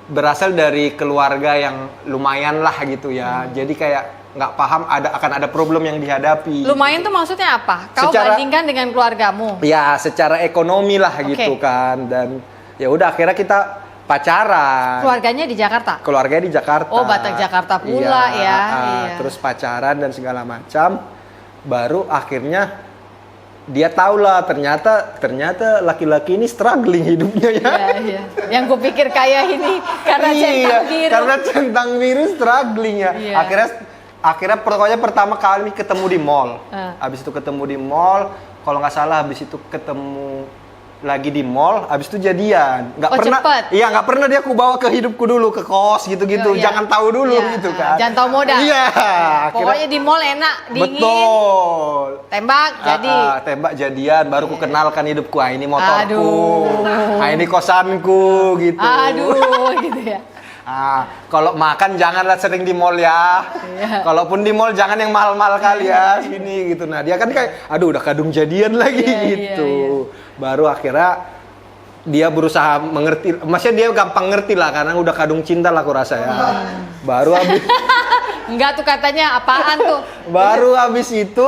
berasal dari keluarga yang lumayan lah gitu ya. Jadi kayak nggak paham akan ada problem yang dihadapi. lumayan tuh maksudnya apa? Kau Secara- bandingkan dengan keluargamu. Ya, secara ekonomi lah Oke. gitu kan. Dan ya udah akhirnya kita pacaran. Keluarganya di Jakarta. Keluarganya di Jakarta. Oh, Batak Jakarta pula ya. Iya. Terus pacaran dan segala macam. Baru akhirnya dia tahu lah ternyata laki-laki ini struggling hidupnya ya. Iya, iya. Yang gue pikir kayak ini karena centang biru. Karena centang biru struggling ya. Iya. Akhirnya pokoknya pertama kali ketemu di mall. Ah. Habis itu ketemu di mall, kalau nggak salah habis itu ketemu lagi di mall, habis itu jadian. Nggak Oh, pernah. cepet. Iya, nggak pernah dia aku bawa ke hidupku dulu ke kos gitu-gitu. Iya. Jangan tahu dulu Iya. gitu kan. Jangan tahu modal. Iya. Pokoknya di mall enak, dingin, Betul. tembak, jadi. Tembak jadian, baru ku kenalkan hidupku. Ini motorku. Aduh. Ini kosanku gitu. Aduh, gitu ya. Kalau makan janganlah sering di mall ya. Iya. Kalaupun di mall jangan yang mahal-mahal kali ya sini gitu. Nah, dia kan kayak aduh udah kadung jadian lagi Iya, gitu. iya. Baru akhirnya dia berusaha mengerti. Maksudnya dia gampang ngerti lah karena udah kadung cinta lah aku rasa ya. Baru habis Enggak tuh katanya apaan tuh? baru habis itu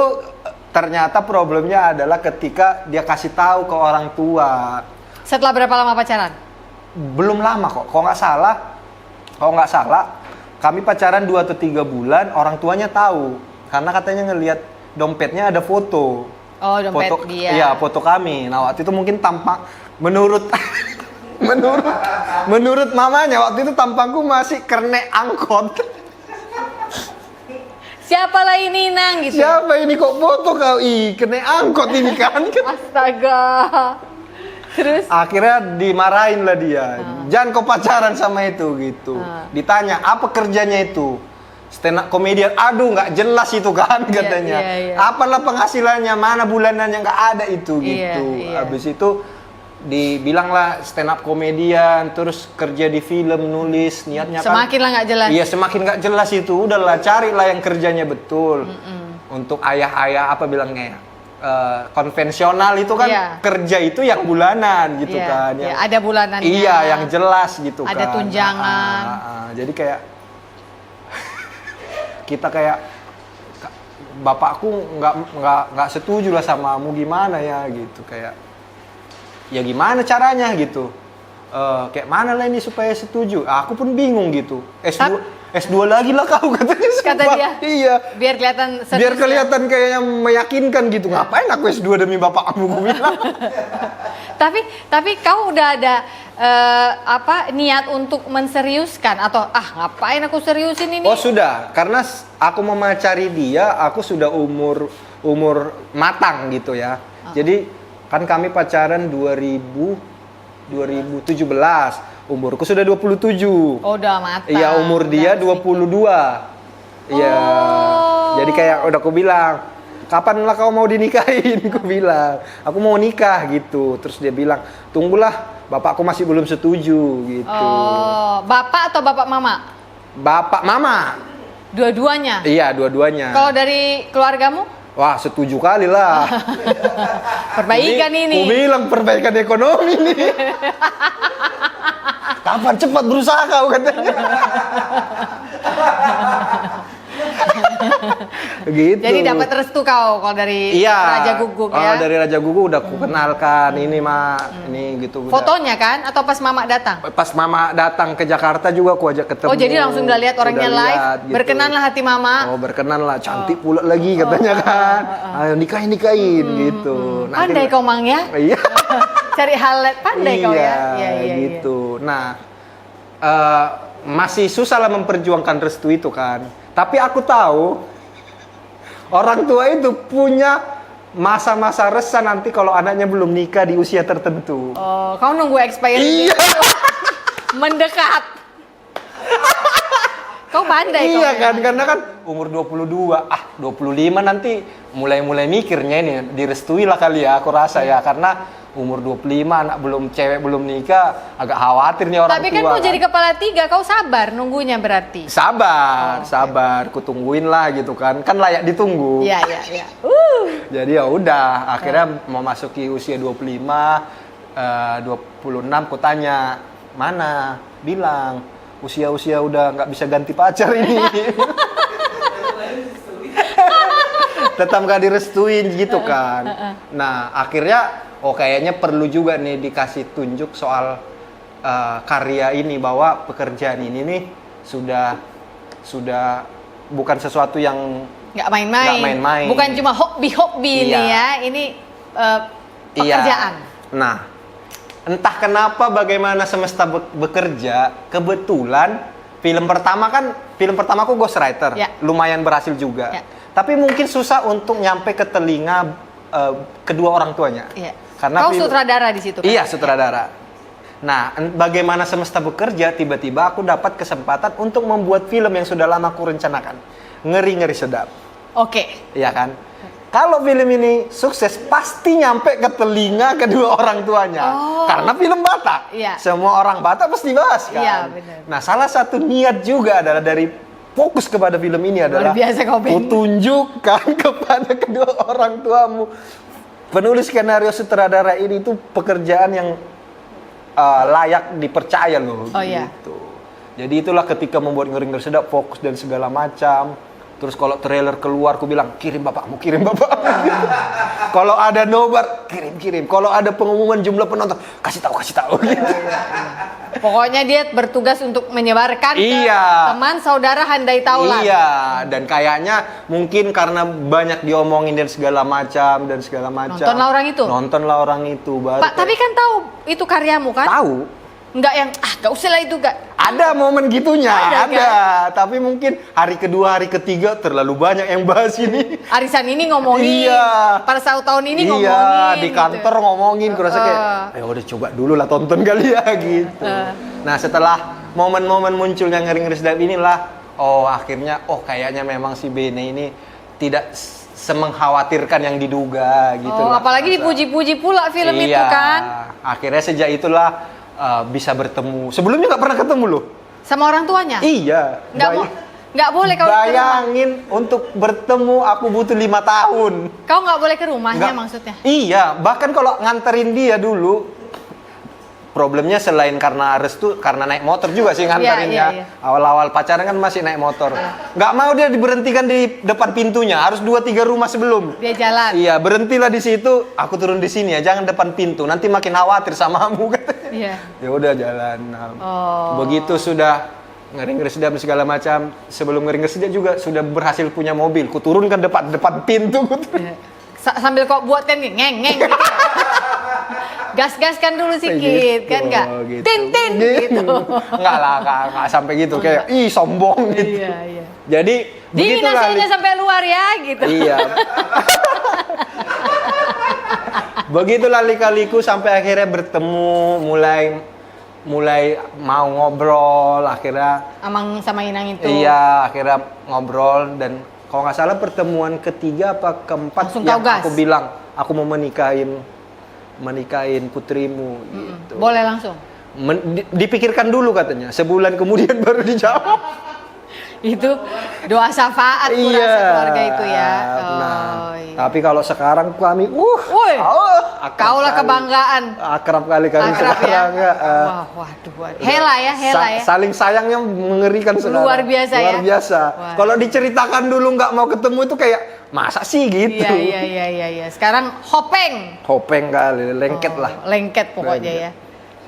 ternyata problemnya adalah ketika dia kasih tahu ke orang tua. Setelah berapa lama pacaran? Belum lama kok. Kalau nggak salah, kami pacaran 2 atau 3 bulan, orang tuanya tahu. Karena katanya ngelihat dompetnya ada foto. Oh, dompet Foto, dia. Iya, foto kami. Nah, waktu itu mungkin tampak menurut menurut mamanya waktu itu tampangku masih kernek angkot. Siapa lah ini Nang gitu? Siapa ini kok foto kau? Kernek angkot ini kan. Astaga. Terus? Akhirnya dimarahin lah dia. Jangan kau pacaran sama itu gitu. Ditanya apa kerjanya itu? Stand up comedian. Aduh nggak jelas itu kan katanya. iya. Apalah penghasilannya? Mana bulanannya nggak ada itu Iya, gitu. iya. Habis itu dibilanglah stand up comedian, terus kerja di film, nulis, niatnya kan. Semakin lah nggak jelas. Iya semakin nggak jelas itu. Udahlah carilah yang kerjanya betul. Untuk ayah-ayah apa bilangnya ya? Konvensional itu kan Iya. kerja itu yang bulanan gitu Iya, kan. iya, ada bulanannya. Iya, yang jelas gitu kan. Ada tunjangan. Jadi kayak kita kayak bapakku nggak setuju lah sama kamu gimana ya gitu kayak ya gimana caranya gitu. Kayak mana lah ini supaya setuju. Aku pun bingung gitu. S2 lagi lah kau katanya. Kata sumpah. dia. Iya. Biar kelihatan serius. Biar ya. kelihatan kayaknya meyakinkan gitu. Ngapain aku S2 demi bapakmu gue bilang. Tapi kau udah ada niat untuk menseriuskan atau ngapain aku seriusin ini? Oh sudah, karena aku memacari dia, aku sudah umur matang gitu ya. Jadi kan kami pacaran 2017. Umurku sudah 27. Oh, udah matang. Iya, umur dia Udah 22. Iya. Jadi kayak udah aku bilang, kapan lah kau mau dinikahin? Aku bilang, aku mau nikah gitu. Terus dia bilang, tunggulah, bapakku masih belum setuju gitu. Oh, bapak atau bapak mama? Bapak, mama. Dua-duanya. Iya, dua-duanya. Kalau dari keluargamu? Wah, setuju kali lah. Perbaikan ini. Aku bilang perbaikan ekonomi nih. Kapan cepat berusaha kau katanya. Gitu. Jadi dapat restu kau kalau dari Iya. Raja Guguk Oh, ya. dari Raja Guguk udah ku kenalkan ini Mak, ini gitu. udah. Fotonya kan atau pas Mama datang? Pas Mama datang ke Jakarta juga aku ajak ketemu. Oh, jadi langsung udah lihat orangnya Udah live. lihat, gitu. Berkenanlah hati Mama. Oh, berkenan lah, cantik pula lagi katanya kan. Ayo nikahin gitu. Nanti- Pandai kau Mang ya. Iya. Cari highlight pandai kau ya. Iya, gitu. Nah, masih susah lah memperjuangkan restu itu kan. Tapi aku tahu orang tua itu punya masa-masa resah nanti kalau anaknya belum nikah di usia tertentu. Oh, kau nunggu expiry Iya. mendekat. Kau pandai kau. Iya ya. kan, karena kan umur 22, 25 nanti mulai mikirnya ini direstui lah kali ya, aku rasa ya, karena umur 25 anak cewek belum nikah, agak khawatir nih orang Tapi tua. kan kau jadi kepala 3, kau sabar nunggunya berarti. Sabar, kutungguin lah gitu kan layak ditunggu. Iya. Jadi ya udah, akhirnya mau masuki usia 25, 26, ku tanya, mana? Bilang, usia-usia udah nggak bisa ganti pacar ini. Tetap nggak direstuin gitu kan. Nah, akhirnya, kayaknya perlu juga nih dikasih tunjuk soal karya ini, bahwa pekerjaan ini nih sudah bukan sesuatu yang Nggak main-main. Bukan cuma hobi-hobi Iya. nih ya. Ini pekerjaan. Iya. Nah, entah kenapa bagaimana semesta bekerja, kebetulan film pertamaku ghostwriter, Ya. lumayan berhasil juga. Ya. Tapi mungkin susah untuk nyampe ke telinga kedua orang tuanya. Iya. Karena Kau sutradara di situ kan? Iya, sutradara. Nah, bagaimana semesta bekerja, tiba-tiba aku dapat kesempatan untuk membuat film yang sudah lama aku rencanakan. Ngeri-ngeri sedap. Oke. Iya kan? Kalau film ini sukses, pasti nyampe ke telinga kedua orang tuanya. Karena film Batak. Iya. Semua orang Batak pasti bahas kan. Iya, benar. Nah, salah satu niat juga adalah dari fokus kepada film ini adalah biasa kau, Ben. tunjukkan kepada kedua orang tuamu. Penulis skenario sutradara ini tuh pekerjaan yang layak dipercaya loh. Oh, iya. Gitu. Jadi itulah ketika membuat Ngeri-Ngeri Sedap, fokus dan segala macam. Terus kalau trailer keluar, aku bilang kirim bapakmu. Kalau ada nobar, kirim. Kalau ada pengumuman jumlah penonton, kasih tahu. Gitu. Pokoknya dia bertugas untuk menyebarkan Iya. ke teman, saudara, handai tahu lah. Iya, dan kayaknya mungkin karena banyak diomongin dan segala macam. Nontonlah orang itu. Baru Pak, tapi kan tahu itu karyamu kan? tahu. Enggak yang gak usah lah itu gak. Ada momen gitunya, Ada, ada. Tapi mungkin hari kedua, hari ketiga terlalu banyak yang bahas ini. Arisan ini ngomongin. Iya. Pada saat tahun ini ngomongin. Iya, di kantor gitu. ngomongin. Kurasa kayak, ayo udah coba dulu lah tonton kali ya gitu. Nah, setelah momen-momen munculnya Ngeri-Ngeri Sedap inilah, akhirnya, kayaknya memang si Bene ini tidak semengkhawatirkan yang diduga gitu lah. Apalagi dipuji-puji pula film Iya. itu kan. Akhirnya sejak itulah bisa bertemu. Sebelumnya nggak pernah ketemu loh. Sama orang tuanya? Iya. Nggak boleh kalau ke rumah. Bayangin untuk bertemu aku butuh 5 tahun. Kau nggak boleh ke rumahnya Nggak- maksudnya? Iya, bahkan kalau nganterin dia dulu, problemnya selain karena restu, karena naik motor juga sih nganterinnya. Iya. Awal-awal pacaran kan masih naik motor. Nggak mau dia diberhentikan di depan pintunya, harus 2-3 rumah sebelum. Dia jalan. Iya, berhentilah di situ, aku turun di sini ya, jangan depan pintu, nanti makin khawatir samamu katanya. Iya. Ya udah jalan. Nah, Oh. begitu sudah Ngeri-Ngeri Sedap segala macam, sebelum Ngeri-Ngeri Sedap juga sudah berhasil punya mobil, ku turunkan depan pintu. Iya. Sambil kau buatkan nih, ngeng gitu. Gas-gaskan dulu sedikit, kan nggak? Gitu. Tin gitu. Enggak lah, nggak sampai gitu. Kayak, sombong gitu. Iya. Jadi, Dingin begitulah. hasilnya sampai luar ya, gitu. Iya. Begitulah lika-liku sampai akhirnya bertemu, mulai mau ngobrol, akhirnya Amang sama Inang itu. iya, akhirnya ngobrol, dan kalau nggak salah pertemuan ketiga apa keempat Langsung yang kau gas. aku bilang aku mau menikahin putrimu gitu. Boleh langsung. Dipikirkan dulu katanya, sebulan kemudian baru dijawab. Itu doa syafaat kurasa keluarga itu ya. Nah, Iya. tapi kalau sekarang kami Woi. Kaulah kebanggaan. Akrab kali kami Akrab ya. sekarang ya. Waduh. Hela ya. Saling sayangnya mengerikan sekarang. Luar biasa ya. Luar biasa. Wah. Kalau diceritakan dulu nggak mau ketemu itu kayak masa sih gitu. Iya. Sekarang hopeng. Hopeng kali, lengket lah. Lengket pokoknya ya.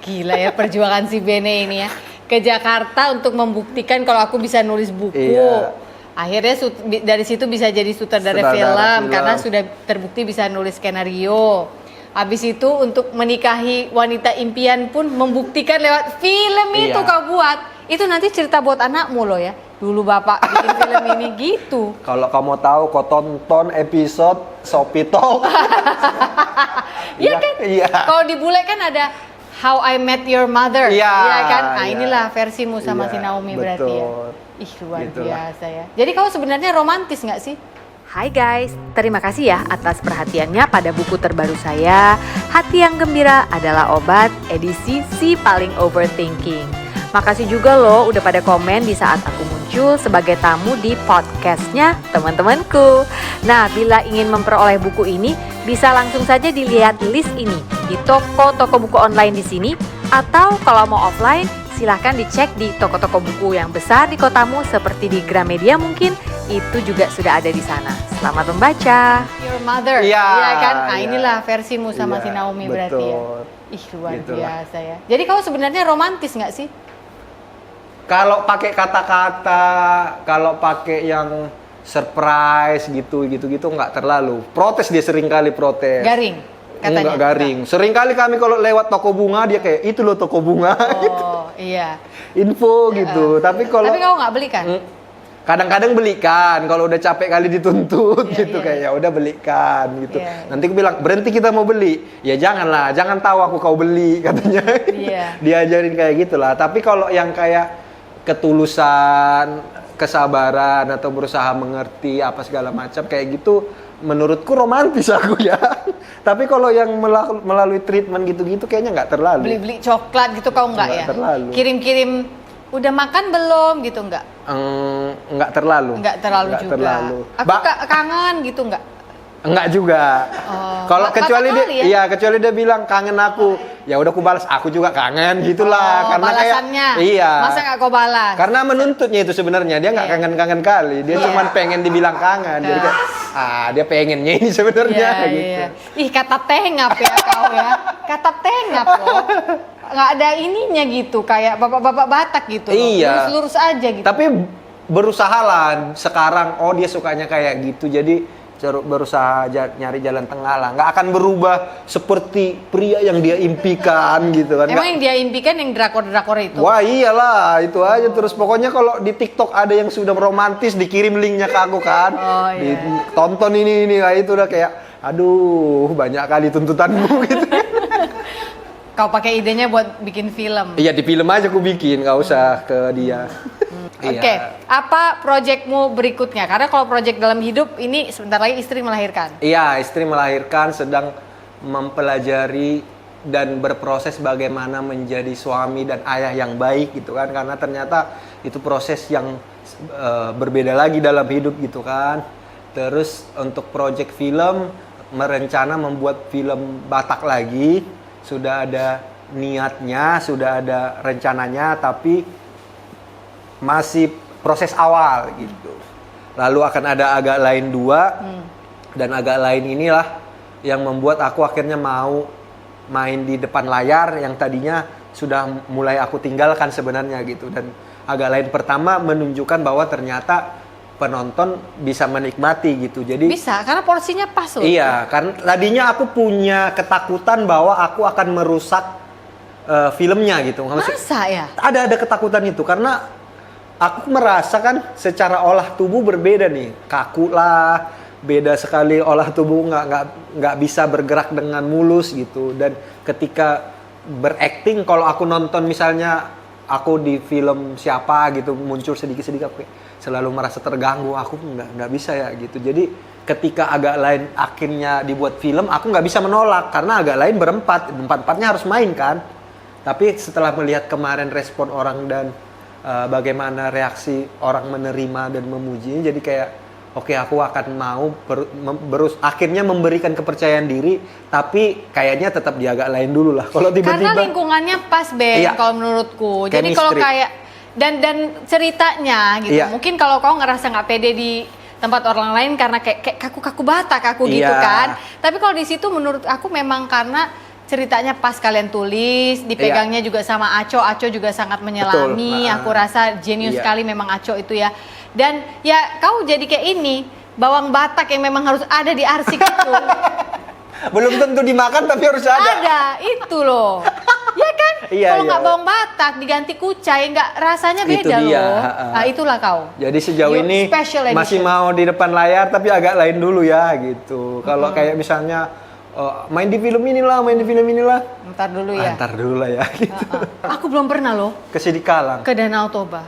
Gila ya perjuangan si Bene ini ya. Ke Jakarta untuk membuktikan kalau aku bisa nulis buku. Iya. Akhirnya dari situ bisa jadi sutradara Sutradara film film. karena sudah terbukti bisa nulis skenario. Habis itu untuk menikahi wanita impian pun membuktikan lewat film itu Iya. kau buat. Itu nanti cerita buat anakmu loh ya. Dulu bapak bikin film ini gitu. Kalau kamu tahu, kau tonton episode Shopee Talk. Iya kan? Iya. Kalau di bule kan ada How I Met Your Mother, Iya, kan? Nah iya. inilah versimu sama Iya, si Naomi berarti ya. betul. Ih luar Gitulah. biasa ya. Jadi kau sebenarnya romantis nggak sih? Hai guys, terima kasih ya atas perhatiannya pada buku terbaru saya, Hati yang Gembira Adalah Obat, edisi Si Paling Overthinking. Makasih juga loh udah pada komen di saat aku muncul sebagai tamu di podcastnya teman-temanku. Nah, bila ingin memperoleh buku ini, bisa langsung saja dilihat list ini di toko-toko buku online di sini, atau kalau mau offline, silahkan dicek di toko-toko buku yang besar di kotamu seperti di Gramedia mungkin, itu juga sudah ada di sana. Selamat membaca. Your Mother, Iya, kan? Nah iya. inilah versimu sama Iya, si Naomi berarti ya. betul. Ih luar Gitulah. biasa ya. Jadi kau sebenarnya romantis nggak sih? Kalau pakai kata-kata, kalau pakai yang surprise gitu nggak terlalu. Protes dia sering kali protes. Garing katanya. Enggak garing. Sering kali kami kalau lewat toko bunga dia kayak itu loh toko bunga. Oh iya. Info gitu. Tapi kalau Tapi kau nggak beli kan? kadang-kadang belikan kalau udah capek kali dituntut Iya, gitu iya. kayak ya udah belikan gitu. Iya. Nanti aku bilang berhenti kita mau beli. Ya janganlah, jangan tahu aku kau beli katanya. Iya. Diajarin kayak gitulah. Tapi kalau yang kayak ketulusan, kesabaran atau berusaha mengerti apa segala macam kayak gitu menurutku romantis aku ya. Tapi kalau yang melalui treatment gitu-gitu kayaknya nggak terlalu. Beli-beli coklat gitu kau nggak ya? Nggak terlalu. Kirim-kirim udah makan belum gitu nggak? Nggak terlalu. Nggak terlalu Nggak juga. terlalu. Aku kangen gitu nggak? Enggak juga. Oh, Kalau kecuali dia, kali ya? iya kecuali dia bilang kangen aku, ya udah aku balas, aku juga kangen gitulah. Oh, karena balasannya. kayak, iya. Masa nggak kau balas? Karena menuntutnya itu sebenarnya dia nggak Iya. kangen-kangen kali, dia Iya. cuman pengen dibilang kangen. Jadi kayak, dia pengennya ini sebenarnya gitu. Iya. Ih kata tengap ya kau ya. Kata tengap loh. Nggak ada ininya gitu kayak bapak-bapak Batak gitu. loh. Iya. Lurus-lurus aja gitu. Tapi berusahalah sekarang, dia sukanya kayak gitu, jadi berusaha nyari jalan tengah lah. Nggak akan berubah seperti pria yang dia impikan gitu kan. Emang Nggak- yang dia impikan yang drakor-drakor itu? Wah iyalah, itu aja terus. Pokoknya kalau di TikTok ada yang sudah romantis, dikirim linknya ke aku kan. Oh, iya. Tonton ini, nah, itu udah kayak, aduh banyak kali tuntutanmu gitu. Kau pakai idenya buat bikin film. Iya di film aja aku bikin, nggak usah ke dia. Oke, apa proyekmu berikutnya? Karena kalau proyek dalam hidup ini sebentar lagi istri melahirkan. Iya, istri melahirkan, sedang mempelajari dan berproses bagaimana menjadi suami dan ayah yang baik gitu kan. Karena ternyata itu proses yang berbeda lagi dalam hidup gitu kan. Terus untuk proyek film, merencana membuat film Batak lagi. Sudah ada niatnya, sudah ada rencananya, tapi masih proses awal gitu. Lalu akan ada agak lain 2 dan agak lain inilah yang membuat aku akhirnya mau main di depan layar yang tadinya sudah mulai aku tinggalkan sebenarnya gitu. Dan agak lain pertama menunjukkan bahwa ternyata penonton bisa menikmati gitu. Jadi Bisa, karena porsinya pas loh. iya, karena tadinya aku punya ketakutan bahwa aku akan merusak filmnya gitu. Masa ya? Ada ketakutan itu karena aku merasakan secara olah tubuh berbeda nih, kaku lah, beda sekali olah tubuh, nggak bisa bergerak dengan mulus gitu. Dan ketika berakting, kalau aku nonton misalnya aku di film siapa gitu muncul sedikit-sedikit aku kayak selalu merasa terganggu, aku nggak bisa ya gitu. Jadi ketika agak lain akhirnya dibuat film, aku nggak bisa menolak karena agak lain berempatnya harus main kan. Tapi setelah melihat kemarin respon orang dan bagaimana reaksi orang menerima dan memujinya, jadi kayak oke aku akan mau akhirnya memberikan kepercayaan diri, tapi kayaknya tetap di agak lain dulu lah. Kalau Karena tiba-tiba lingkungannya pas, Ben, Iya. kalau menurutku. Jadi kalau Chemistry. kayak dan ceritanya gitu. Iya. Mungkin kalau kau ngerasa nggak pede di tempat orang lain karena kayak kaku-kaku Batak aku gitu Iya. kan. Tapi kalau di situ menurut aku memang karena ceritanya pas kalian tulis, dipegangnya juga sama Aco. Aco juga sangat menyelami. Betul. Aku rasa jenius Iya. sekali memang Aco itu ya. Dan ya kau jadi kayak ini, bawang Batak yang memang harus ada di arsik itu. belum tentu dimakan tapi harus ada. Ada, itu loh. Ya kan? Iya, Kalau iya. nggak bawang Batak diganti kucai, nggak rasanya Itu beda dia, loh. ha-ha. Nah, itulah kau. Jadi sejauh You ini special edition. masih mau di depan layar tapi agak lain dulu ya gitu. Kalau kayak misalnya main di film inilah, Ntar dulu ya. Antar dulu lah ya gitu. Aku belum pernah loh Ke Sidikalang. ke Danau Toba.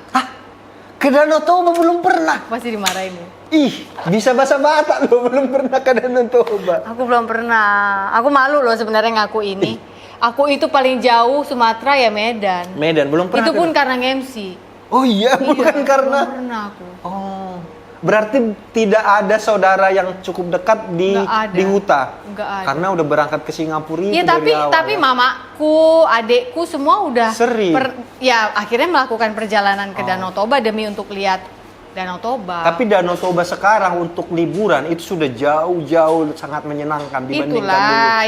Ke Danau Toba belum pernah. Pasti dimarahin nih. Ih, bisa bahasa Batak loh, belum pernah ke Danau Toba. Aku belum pernah. Aku malu loh sebenarnya ngaku ini. Aku itu paling jauh Sumatera ya Medan. Medan belum pernah. Itu ke- pun karena MC. Oh iya, bukan Iya, karena. belum pernah aku. Oh. Berarti tidak ada saudara yang cukup dekat di Nggak ada. di Huta. Nggak ada. Karena udah berangkat ke Singapura itu Iya dari awal. tapi mamaku, adekku semua udah Sering. ya akhirnya melakukan perjalanan ke Oh. Danau Toba demi untuk lihat Danau Toba. Tapi Danau Toba sekarang untuk liburan itu sudah jauh-jauh sangat menyenangkan dibandingkan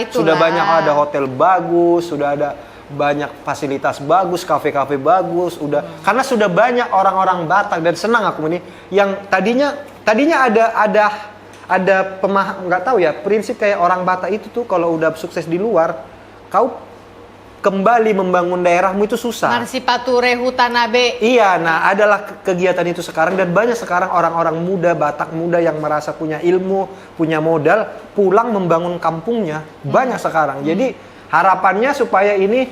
dulu. Sudah banyak ada hotel bagus, sudah ada banyak fasilitas bagus, kafe-kafe bagus, karena sudah banyak orang-orang Batak dan senang aku ini yang tadinya ada pemaham nggak tahu ya prinsip kayak orang Batak itu tuh kalau udah sukses di luar kau kembali membangun daerahmu itu susah. Marsipature Hutanabe. Iya, nah adalah kegiatan itu sekarang dan banyak sekarang orang-orang muda, Batak muda yang merasa punya ilmu, punya modal, pulang membangun kampungnya. Banyak sekarang. Jadi harapannya supaya ini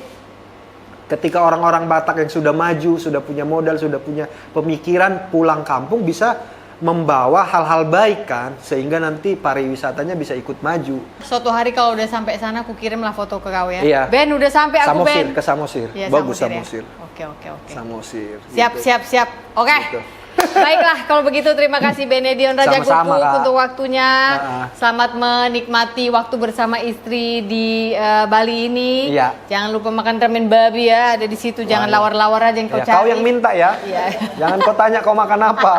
ketika orang-orang Batak yang sudah maju, sudah punya modal, sudah punya pemikiran pulang kampung bisa membawa hal-hal baik kan sehingga nanti pariwisatanya bisa ikut maju. Suatu hari kalau udah sampai sana aku kirimlah foto ke kau ya. Iya. Ben udah sampai aku Samosir, Ben. ke Samosir. Iya, Bagus Samosir Samosir. ya. Oke. Samosir. Siap. gitu. Oke. Gitu. Baiklah kalau begitu terima kasih Benedion Raja Sama-sama, Guguk Kak. untuk waktunya. Ah. Selamat menikmati waktu bersama istri di Bali ini. Iya. Jangan lupa makan ramen babi ya, ada di situ. Jangan Wah. lawar-lawar aja yang kau Ya, cari. kau yang minta ya. Iya. Jangan kau tanya kau makan apa.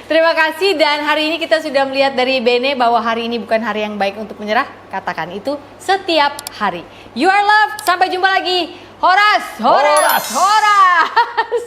Terima kasih dan hari ini kita sudah melihat dari Bene bahwa hari ini bukan hari yang baik untuk menyerah. Katakan itu setiap hari. You are loved. Sampai jumpa lagi. Horas. Horas. Horas.